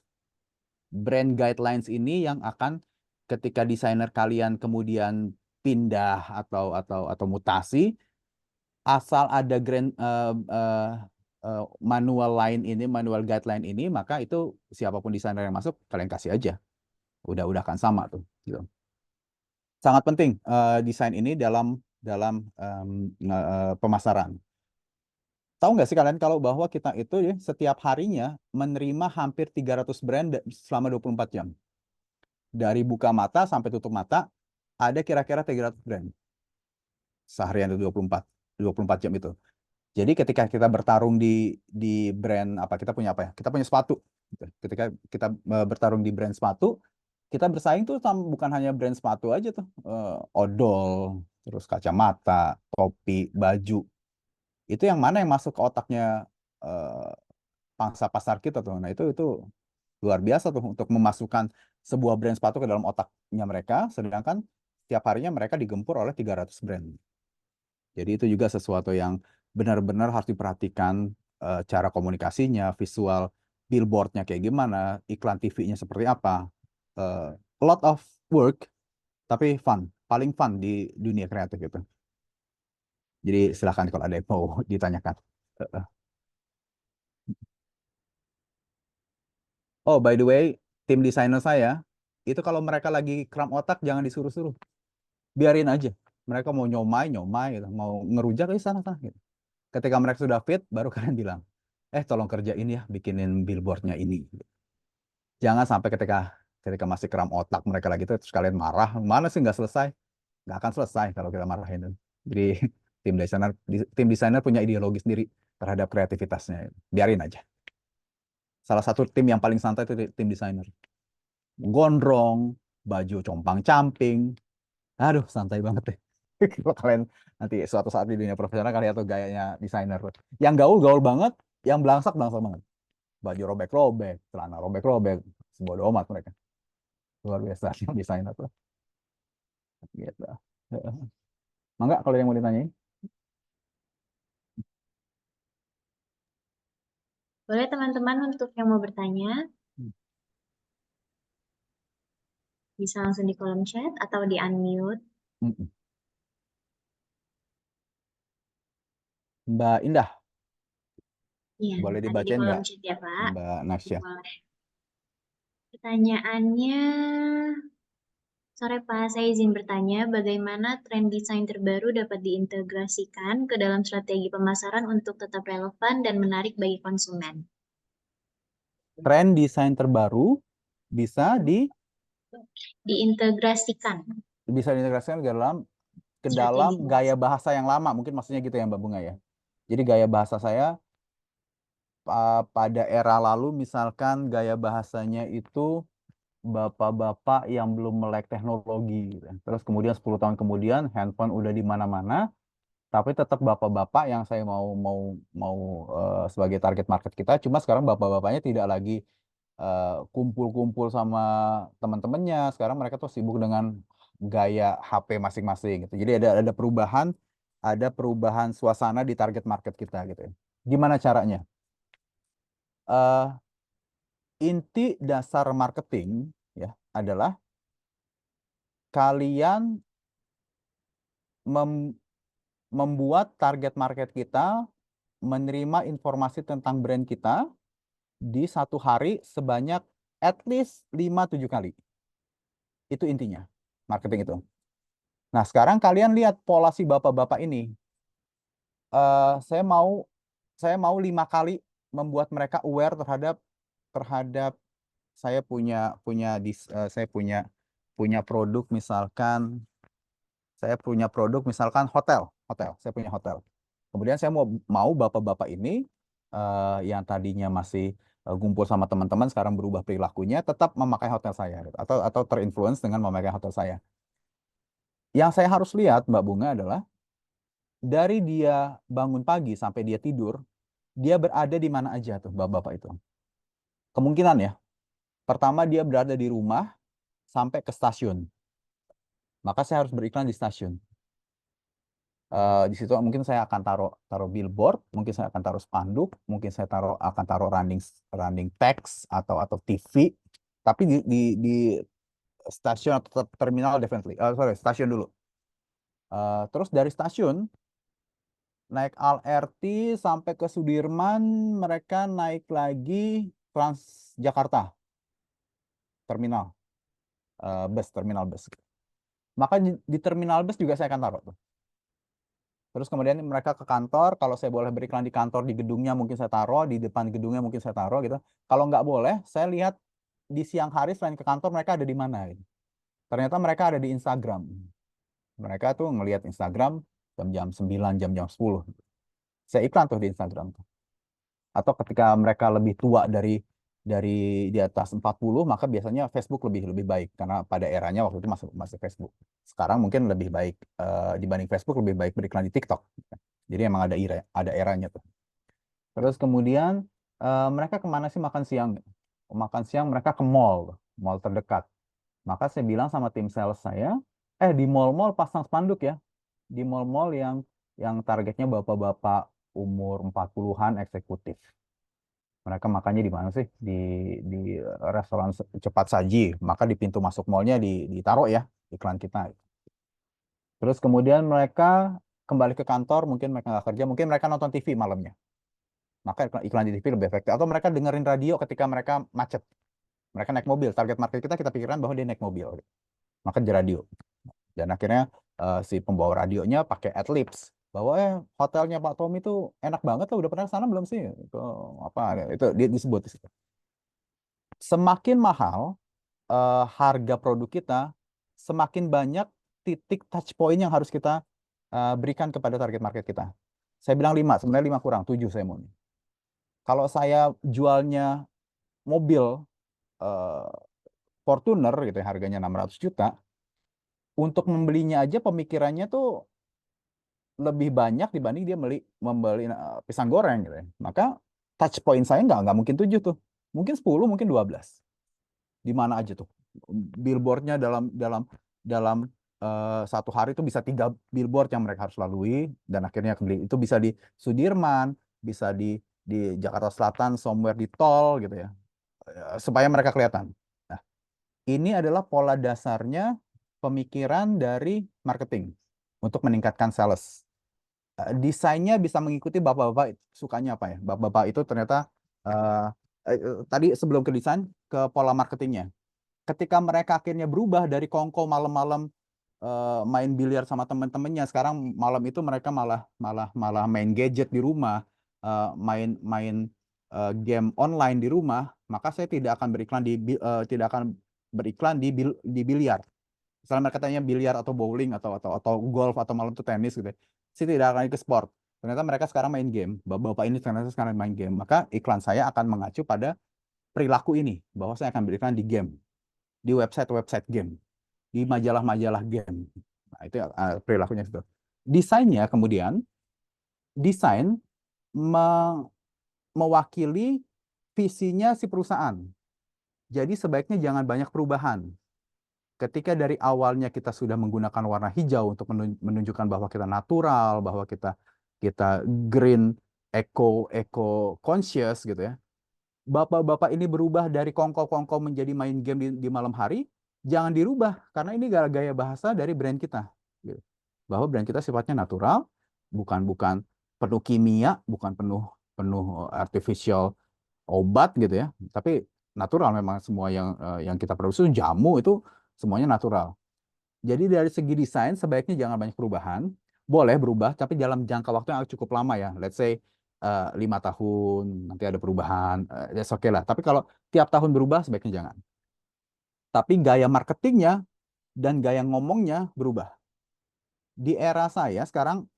Brand guidelines ini yang akan ketika desainer kalian kemudian pindah atau mutasi, asal ada manual line ini, manual guideline ini, maka itu siapapun desainer yang masuk kalian kasih aja. Udah akan sama tuh, gitu. Sangat penting desain ini dalam pemasaran. Tahu nggak sih kalian kalau bahwa kita itu ya, setiap harinya menerima hampir 300 brand selama 24 jam. Dari buka mata sampai tutup mata, ada kira-kira 300 brand. Seharian itu 24 jam itu. Jadi ketika kita bertarung di brand apa, kita punya apa ya? Kita punya sepatu. Gitu. Ketika kita bertarung di brand sepatu, kita bersaing tuh bukan hanya brand sepatu aja tuh. Odol, terus kacamata, topi, baju. Itu yang mana yang masuk ke otaknya eh, pangsa pasar kita tuh. Nah, itu luar biasa tuh untuk memasukkan sebuah brand sepatu ke dalam otaknya mereka, sedangkan setiap harinya mereka digempur oleh 300 brand. Jadi itu juga sesuatu yang benar-benar harus diperhatikan, cara komunikasinya, visual billboardnya kayak gimana, iklan TV-nya seperti apa. A lot of work, tapi fun, paling fun di dunia kreatif itu. Jadi silahkan kalau ada yang mau ditanyakan. Eh, Oh, by the way, tim desainer saya, itu kalau mereka lagi kram otak, jangan disuruh-suruh. Biarin aja. Mereka mau nyomai, nyomai, gitu. Mau ngerujak, sana, sana. Gitu. Ketika mereka sudah fit, baru kalian bilang, tolong kerjain ya, bikinin billboardnya ini. Jangan sampai ketika ketika masih kram otak mereka lagi itu, terus kalian marah. Mana sih nggak selesai? Nggak akan selesai kalau kita marahin. Jadi tim desainer punya ideologi sendiri terhadap kreativitasnya. Biarin aja. Salah satu tim yang paling santai itu tim desainer. Gondrong, baju compang-camping. Aduh, santai banget deh. Kalau kalian nanti suatu saat di dunia profesional kalian tuh gayanya desainer. Yang gaul-gaul banget, yang belangsak-belangsak banget. Baju robek-robek, celana robek-robek. Sebodoh amat mereka. Luar biasa yang desainer tuh. Gitu. Mangga kalau yang mau ditanyain. Boleh teman-teman untuk yang mau bertanya, bisa langsung di kolom chat atau di unmute. Mm-mm. Mbak Indah, Iya, boleh ada di dibacain kolom nggak? chat ya, Pak. Mbak Nasya. Boleh. Pertanyaannya, sore Pak, saya izin bertanya, bagaimana tren desain terbaru dapat diintegrasikan ke dalam strategi pemasaran untuk tetap relevan dan menarik bagi konsumen? Tren desain terbaru bisa Diintegrasikan bisa diintegrasikan ke dalam strategi gaya pemasaran. bahasa yang lama. Mungkin maksudnya gitu ya Mbak Bunga ya. Jadi gaya bahasa saya pada era lalu misalkan gaya bahasanya itu bapak-bapak yang belum melek teknologi gitu. Terus kemudian 10 tahun kemudian handphone udah di mana-mana, tapi tetap bapak-bapak yang saya mau mau mau sebagai target market kita. Cuma sekarang bapak-bapaknya tidak lagi kumpul-kumpul sama teman-temannya. Sekarang mereka tuh sibuk dengan gaya HP masing-masing gitu. Jadi ada perubahan suasana di target market kita gitu ya. Gimana caranya? Eh, Inti dasar marketing ya adalah kalian mem- membuat target market kita menerima informasi tentang brand kita di satu hari sebanyak at least 5-7 kali. Itu intinya marketing itu. Nah, sekarang kalian lihat pola si bapak-bapak ini. Saya mau 5 kali membuat mereka aware terhadap terhadap saya saya punya produk misalkan hotel, hotel. Saya punya hotel. Kemudian saya mau bapak-bapak ini yang tadinya masih ngumpul sama teman-teman sekarang berubah perilakunya tetap memakai hotel saya gitu. Atau terinfluence dengan memakai hotel saya. Yang saya harus lihat Mbak Bunga adalah dari dia bangun pagi sampai dia tidur, dia berada di mana aja tuh bapak-bapak itu. Kemungkinan ya, pertama dia berada di rumah sampai ke stasiun. Maka saya harus beriklan di stasiun. Di situ mungkin saya akan taruh billboard, mungkin saya akan taruh spanduk, mungkin saya akan taruh running text atau TV. Tapi di stasiun atau terminal definitely. Sorry, stasiun dulu. Terus dari stasiun naik LRT sampai ke Sudirman, mereka naik lagi Transjakarta terminal terminal bus. Maka di terminal bus juga saya akan taruh tuh. Terus kemudian mereka ke kantor, kalau saya boleh beriklan di kantor, di gedungnya mungkin saya taruh, di depan gedungnya mungkin saya taruh gitu. Kalau nggak boleh, saya lihat di siang hari selain ke kantor mereka ada di mana gitu. Ternyata mereka ada di Instagram. Mereka tuh ngelihat Instagram jam-jam 9, jam-jam 10. Saya iklan tuh di Instagram tuh. Atau ketika mereka lebih tua dari di atas 40, maka biasanya Facebook lebih baik karena pada eranya waktu itu masih Facebook. Sekarang mungkin lebih baik dibanding Facebook, lebih baik beriklan di TikTok. Jadi emang ada eranya tuh. Terus kemudian mereka kemana sih makan siang? Makan siang mereka ke mall terdekat. Maka saya bilang sama tim sales saya, di mall-mall pasang spanduk ya. Di mall-mall yang targetnya bapak-bapak umur 40-an eksekutif. Mereka makannya di mana sih? Di restoran cepat saji. Maka di pintu masuk mallnya ditaruh ya iklan kita. Terus kemudian mereka kembali ke kantor, mungkin mereka nggak kerja, mungkin mereka nonton TV malamnya. Maka iklan di TV lebih efektif. Atau mereka dengerin radio ketika mereka macet. Mereka naik mobil. Target market kita pikirkan bahwa dia naik mobil. Maka di radio. Dan akhirnya si pembawa radionya pakai adlibs bahwa hotelnya Pak Tommy itu enak banget loh, udah pernah ke sana belum sih? Itu apa? Itu dia disebut di situ. Semakin mahal harga produk kita, semakin banyak titik touch point yang harus kita berikan kepada target market kita. Saya bilang 5, sebenarnya 5 kurang, 7 saya mau. Kalau saya jualnya mobil eh, Fortuner gitu ya, harganya 600 juta, untuk membelinya aja pemikirannya tuh lebih banyak dibanding dia membeli pisang goreng gitu ya. Maka touch point saya nggak mungkin 7 tuh. Mungkin 10, mungkin 12. Di mana aja tuh. Billboardnya dalam satu hari itu bisa 3 billboard yang mereka harus lalui dan akhirnya kembali. Itu bisa di Sudirman, bisa di Jakarta Selatan, somewhere di tol gitu ya. Supaya mereka kelihatan. Nah, ini adalah pola dasarnya pemikiran dari marketing untuk meningkatkan sales. Desainnya bisa mengikuti bapak-bapak sukanya apa ya. Bapak-bapak itu ternyata uh, tadi sebelum ke desain ke pola marketingnya. Ketika mereka akhirnya berubah dari kongko malam-malam main biliar sama teman-temannya, sekarang malam itu mereka malah malah malah main gadget di rumah, main game online di rumah, maka saya tidak akan beriklan di biliar. Misalnya mereka tanya biliar atau bowling atau golf atau malam itu tenis gitu. Saya tidak akan ke sport. Ternyata mereka sekarang main game. Bapak ini ternyata sekarang main game. Maka iklan saya akan mengacu pada perilaku ini. Bahwa saya akan beriklan di game. Di website-website game. Di majalah-majalah game. Nah, itu perilakunya itu. Desainnya kemudian, desain mewakili visinya si perusahaan. Jadi sebaiknya jangan banyak perubahan. Ketika dari awalnya kita sudah menggunakan warna hijau untuk menunjukkan bahwa kita natural, bahwa kita green, eco conscious gitu ya. Bapak-bapak ini berubah dari kongko-kongko menjadi main game di malam hari, jangan dirubah karena ini gaya bahasa dari brand kita. Gitu. Bahwa brand kita sifatnya natural, bukan bukan penuh kimia, bukan penuh penuh artificial obat gitu ya. Tapi natural memang semua yang kita produksi jamu itu semuanya natural. Jadi dari segi desain sebaiknya jangan banyak perubahan. Boleh berubah, tapi dalam jangka waktu yang cukup lama ya. Let's say 5 tahun, nanti ada perubahan. That's okay lah. Tapi kalau tiap tahun berubah, sebaiknya jangan. Tapi gaya marketingnya dan gaya ngomongnya berubah. Di era saya sekarang,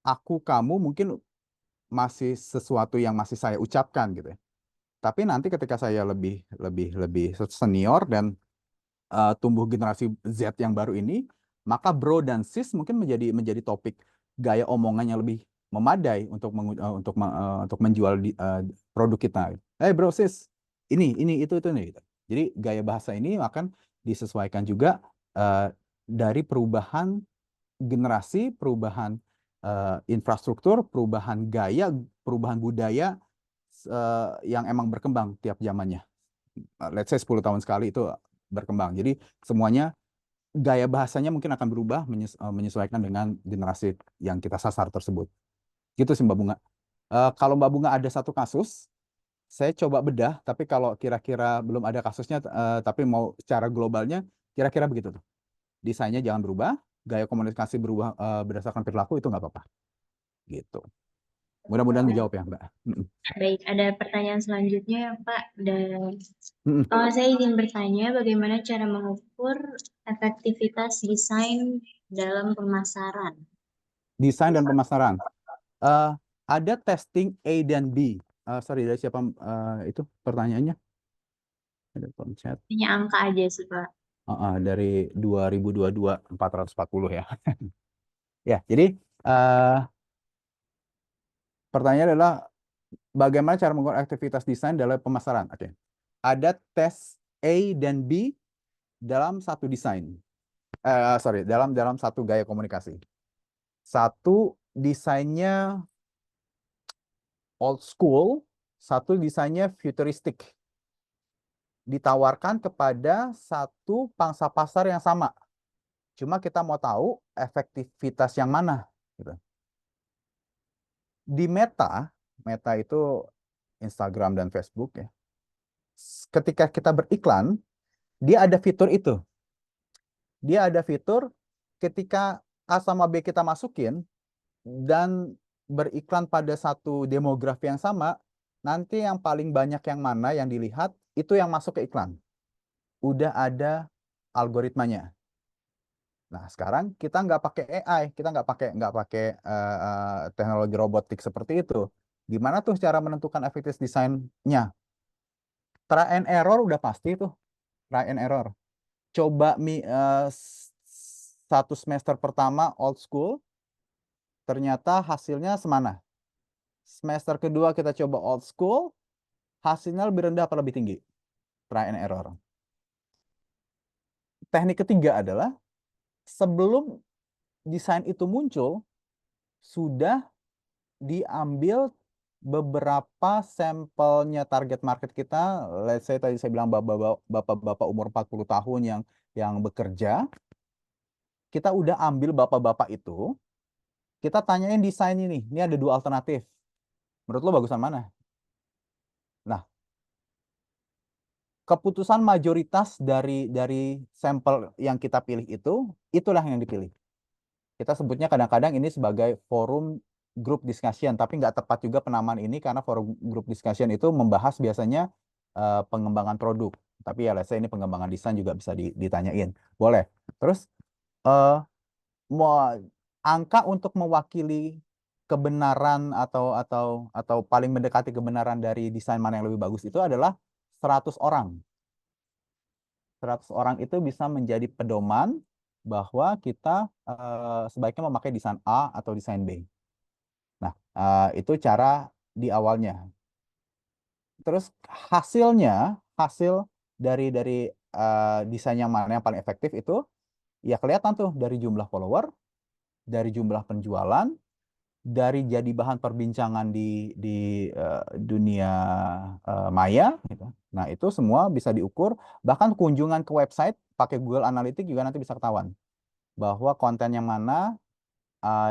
aku, kamu mungkin masih sesuatu yang masih saya ucapkan gitu ya. Tapi nanti ketika saya lebih senior dan tumbuh generasi Z yang baru ini, maka bro dan sis mungkin menjadi topik gaya omongan yang lebih memadai untuk menjual produk kita. Hey bro sis, ini itu nih. Gitu. Jadi gaya bahasa ini akan disesuaikan juga dari perubahan generasi, perubahan infrastruktur, perubahan gaya, perubahan budaya yang emang berkembang tiap zamannya. Let's say 10 tahun sekali itu berkembang. Jadi semuanya gaya bahasanya mungkin akan berubah menyesuaikan dengan generasi yang kita sasar tersebut. Gitu sih Mbak Bunga. Kalau Mbak Bunga ada satu kasus, saya coba bedah, tapi kalau kira-kira belum ada kasusnya, tapi mau secara globalnya, kira-kira begitu tuh. Desainnya jangan berubah, gaya komunikasi berubah berdasarkan perilaku itu nggak apa-apa. Gitu. Mudah-mudahan menjawab ya Mbak. Baik, ada pertanyaan selanjutnya ya Pak. Dan Mm-mm. saya ingin bertanya bagaimana cara mengukur efektivitas desain dalam pemasaran. Desain dan pemasaran. Eh, ada testing A dan B. Sorry, dari siapa itu pertanyaannya? Ada pencet. Hanya angka aja sih Pak. Dari 2022 440 ya. Ya, jadi eh, pertanyaannya adalah bagaimana cara mengukur aktivitas desain dalam pemasaran? Oke. Ada tes A dan B dalam satu desain. Sorry, dalam satu gaya komunikasi. Satu desainnya old school, satu desainnya futuristik. Ditawarkan kepada satu pangsa pasar yang sama. Cuma kita mau tahu efektivitas yang mana. Gitu. Di Meta, Meta itu Instagram dan Facebook ya. Ketika kita beriklan, dia ada fitur itu. Dia ada fitur ketika A sama B kita masukin dan beriklan pada satu demografi yang sama, nanti yang paling banyak yang mana yang dilihat itu yang masuk ke iklan. Udah ada algoritmanya. Nah, sekarang kita nggak pakai AI, kita nggak pakai teknologi robotik seperti itu. Gimana tuh cara menentukan efektivitas desainnya? Try and error udah pasti tuh, try and error. Coba satu semester pertama old school, ternyata hasilnya semana. Semester kedua kita coba old school, hasilnya lebih rendah apa lebih tinggi? Try and error. Teknik ketiga adalah sebelum desain itu muncul, sudah diambil beberapa sampelnya target market kita. Let's say tadi saya bilang bapak-bapak umur 40 tahun yang bekerja. Kita udah ambil bapak-bapak itu, kita tanyain desain ini ada dua alternatif. Menurut lo bagusan mana? Nah, keputusan mayoritas dari sampel yang kita pilih itu, itulah yang dipilih. Kita sebutnya kadang-kadang ini sebagai forum group discussion, tapi nggak tepat juga penamaan ini karena forum group discussion itu membahas biasanya pengembangan produk. Tapi ya, let's say ini pengembangan desain juga bisa ditanyain. Boleh. Terus eh, mau angka untuk mewakili kebenaran atau paling mendekati kebenaran dari desain mana yang lebih bagus itu adalah 100 orang. 100 orang itu bisa menjadi pedoman bahwa kita sebaiknya memakai desain A atau desain B. Nah, itu cara di awalnya. Terus hasil dari desain yang mana yang paling efektif itu ya kelihatan tuh dari jumlah follower, dari jumlah penjualan, dari jadi bahan perbincangan di dunia maya gitu. Nah, itu semua bisa diukur, bahkan kunjungan ke website pakai Google Analytics juga nanti bisa ketahuan bahwa konten yang mana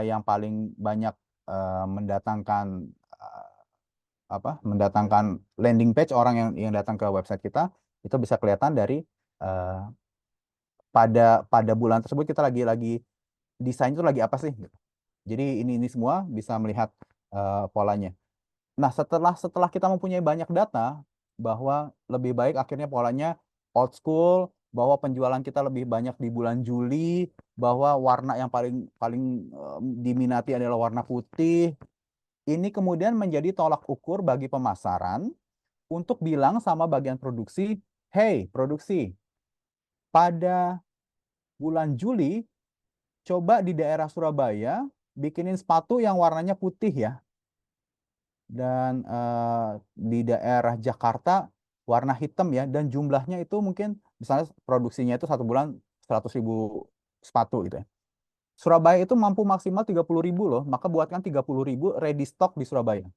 yang paling banyak mendatangkan mendatangkan landing page orang yang datang ke website kita itu bisa kelihatan dari uh, pada bulan tersebut kita lagi desain itu lagi apa sih gitu. Jadi ini semua bisa melihat polanya. Nah, setelah kita mempunyai banyak data bahwa lebih baik akhirnya polanya old school, bahwa penjualan kita lebih banyak di bulan Juli, bahwa warna yang paling paling diminati adalah warna putih. Ini kemudian menjadi tolak ukur bagi pemasaran untuk bilang sama bagian produksi, "Hey, produksi, pada bulan Juli coba di daerah Surabaya bikinin sepatu yang warnanya putih ya. Dan di daerah Jakarta warna hitam ya, dan jumlahnya itu mungkin misalnya produksinya itu satu bulan 100.000 sepatu gitu ya. Surabaya itu mampu maksimal 30.000 loh, maka buatkan 30.000 ready stock di Surabaya.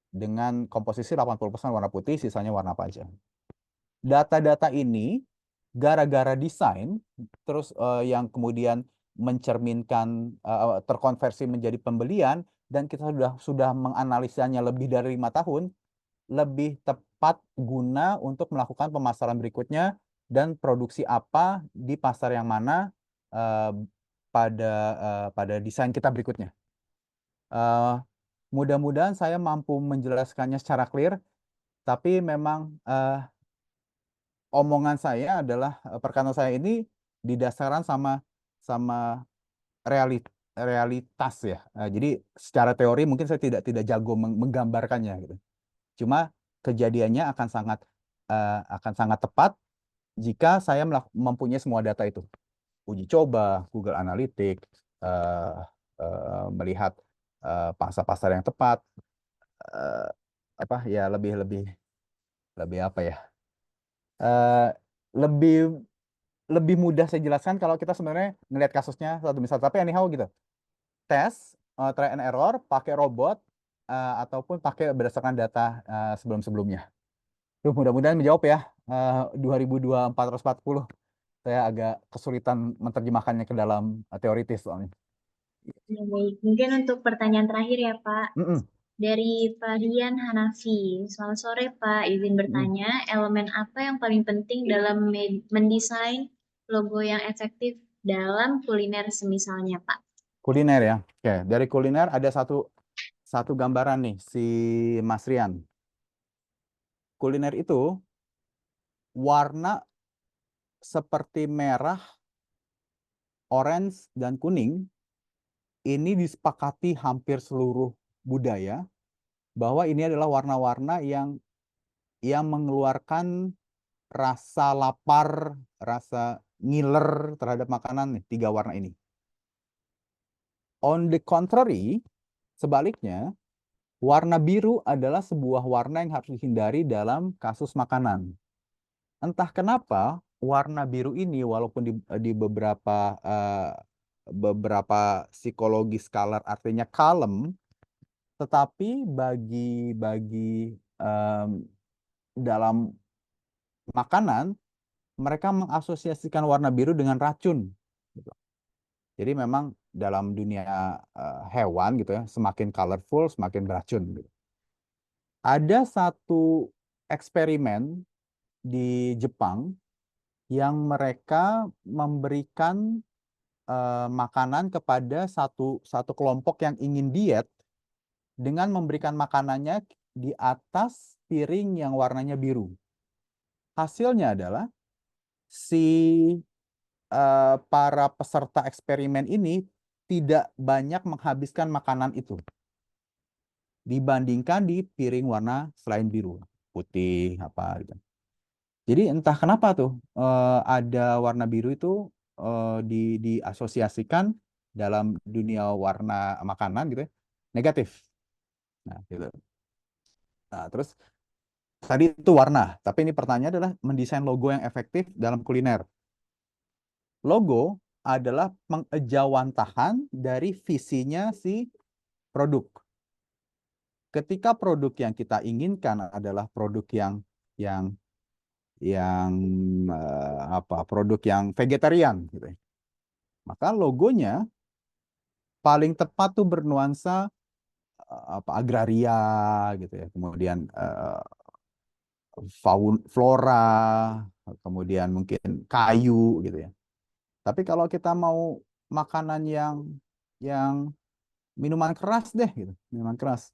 Dengan komposisi 80% warna putih, sisanya warna apa aja. Data-data ini gara-gara desain, terus yang kemudian mencerminkan terkonversi menjadi pembelian, dan kita sudah menganalisanya lebih dari 5 tahun, lebih tepat guna untuk melakukan pemasaran berikutnya dan produksi apa di pasar yang mana eh, pada desain kita berikutnya. Eh, Mudah-mudahan saya mampu menjelaskannya secara clear, tapi memang omongan saya adalah perkataan saya ini didasarkan sama sama realitas ya. Jadi secara teori mungkin saya tidak jago menggambarkannya gitu. Cuma kejadiannya akan sangat tepat jika saya mempunyai semua data itu. Uji coba, Google Analytics, eh, melihat pangsa pasar yang tepat, eh, apa ya lebih lebih lebih apa ya? eh, lebih lebih mudah saya jelaskan kalau kita sebenarnya ngelihat kasusnya satu misal. Tapi anyhow gitu. Tes, try and error, pakai robot, ataupun pakai berdasarkan data sebelum-sebelumnya. Duh, mudah-mudahan menjawab ya. 2024-440. Saya agak kesulitan menerjemahkannya ke dalam teoritis soalnya. Ya, baik. Mungkin untuk pertanyaan terakhir ya, Pak. Mm-mm, Dari Pak Rian Hanafi. Selamat sore, Pak. Izin mm-mm. bertanya, elemen apa yang paling penting dalam mendesain logo yang efektif dalam kuliner semisalnya, Pak? Kuliner ya. Oke, dari kuliner ada satu satu gambaran nih si Mas Rian. Kuliner itu warna seperti merah, orange, dan kuning ini disepakati hampir seluruh budaya bahwa ini adalah warna-warna yang mengeluarkan rasa lapar, rasa ngiler terhadap makanan nih, 3 warna ini. On the contrary, sebaliknya, warna biru adalah sebuah warna yang harus dihindari dalam kasus makanan. Entah kenapa warna biru ini walaupun di beberapa psikologi skalar artinya kalem, tetapi bagi em, dalam makanan mereka mengasosiasikan warna biru dengan racun, gitu. Jadi memang dalam dunia hewan gitu ya, semakin colorful semakin beracun, gitu. Ada satu eksperimen di Jepang yang mereka memberikan makanan kepada satu satu kelompok yang ingin diet dengan memberikan makanannya di atas piring yang warnanya biru. Hasilnya adalah si para peserta eksperimen ini tidak banyak menghabiskan makanan itu dibandingkan di piring warna selain biru, putih apa gitu. Jadi entah kenapa tuh ada warna biru itu diasosiasikan dalam dunia warna makanan gitu ya, negatif. Nah, gitu. Nah, terus tadi itu warna, tapi ini pertanyaan adalah mendesain logo yang efektif dalam kuliner. Logo adalah pengejawantahan dari visinya si produk. Ketika produk yang kita inginkan adalah produk yang yang produk yang vegetarian gitu ya. Maka logonya paling tepat tuh bernuansa agraria gitu ya. Kemudian flora, kemudian mungkin kayu gitu ya. Tapi kalau kita mau makanan yang minuman keras deh gitu, minuman keras.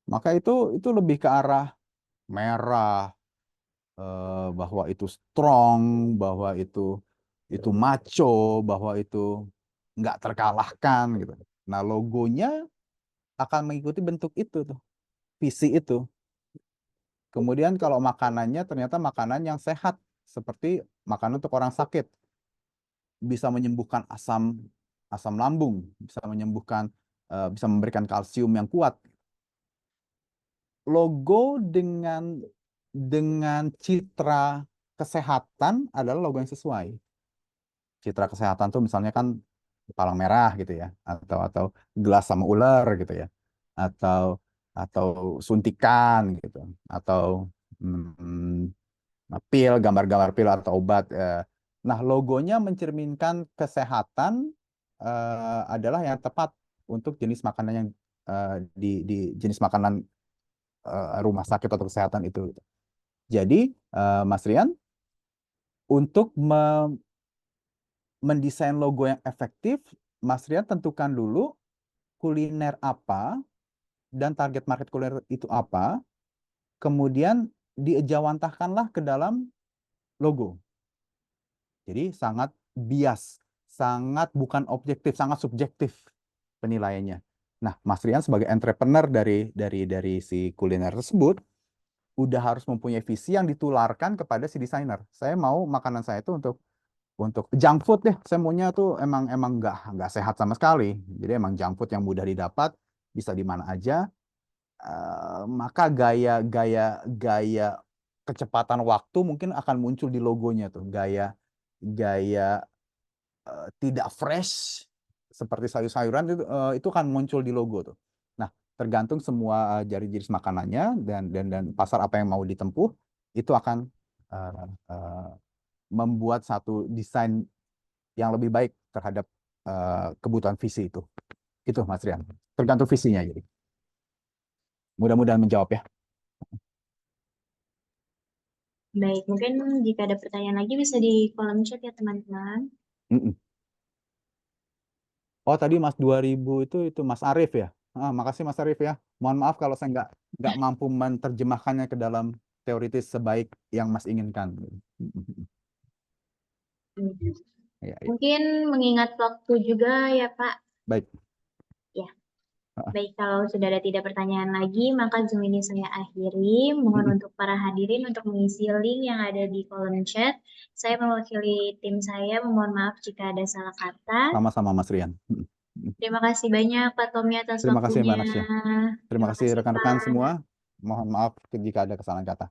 Maka itu lebih ke arah merah, bahwa itu strong, bahwa itu macho, bahwa itu nggak terkalahkan gitu. Nah, logonya akan mengikuti bentuk itu tuh, visi itu. Kemudian kalau makanannya ternyata makanan yang sehat, seperti makanan untuk orang sakit, bisa menyembuhkan asam asam lambung, bisa menyembuhkan, bisa memberikan kalsium yang kuat. Logo dengan citra kesehatan adalah logo yang sesuai. Citra kesehatan tuh misalnya kan palang merah gitu ya, atau gelas sama ular gitu ya, atau atau suntikan gitu, atau pil, gambar-gambar pil atau obat. Nah, logonya mencerminkan kesehatan adalah yang tepat untuk jenis makanan yang di jenis makanan rumah sakit atau kesehatan itu. Jadi, Mas Rian, untuk mendesain logo yang efektif, Mas Rian tentukan dulu kuliner apa dan target market kuliner itu apa, kemudian diejawantahkanlah ke dalam logo. Jadi sangat bias, sangat bukan objektif, sangat subjektif penilaiannya. Nah, Mas Rian sebagai entrepreneur dari si kuliner tersebut udah harus mempunyai visi yang ditularkan kepada si desainer. Saya mau makanan saya itu untuk junk food deh. Saya maunya tuh emang emang nggak sehat sama sekali. Jadi emang junk food yang mudah didapat, bisa di mana aja. Maka gaya kecepatan waktu mungkin akan muncul di logonya tuh. Gaya tidak fresh seperti sayur-sayuran itu kan muncul di logo tuh. Nah, tergantung semua jenis makanannya dan pasar apa yang mau ditempuh itu akan uh, uh, membuat satu desain yang lebih baik terhadap kebutuhan visi itu. Itu Mas Rian. Tergantung visinya jadi. Mudah-mudahan menjawab ya. Baik, mungkin jika ada pertanyaan lagi bisa di kolom chat ya teman-teman. Mm-mm. Oh tadi Mas 2000 itu Mas Arif ya. Makasih Mas Arif ya. Mohon maaf kalau saya nggak mampu menerjemahkannya ke dalam teoritis sebaik yang Mas inginkan. Ya, ya. Mungkin mengingat waktu juga ya Pak. Baik. Ya, Ah, baik kalau sudah ada tidak pertanyaan lagi, maka Zoom ini saya akhiri. Mohon mm-mm. untuk para hadirin untuk mengisi link yang ada di kolom chat. Saya mewakili tim saya, mohon maaf jika ada salah kata. Sama-sama Mas Rian. Mm-mm. Terima kasih banyak Pak Tommy atas Terima kasih waktunya. Mbak Nasya. Terima Terima kasih kasih rekan-rekan semua. Pak. Mohon maaf jika ada kesalahan kata.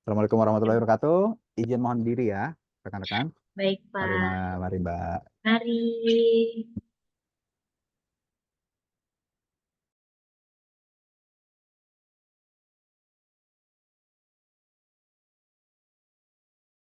Assalamualaikum warahmatullahi wabarakatuh. Izin mohon diri ya, rekan-rekan. Baik Mari, Pak. Mari Mbak. Mari.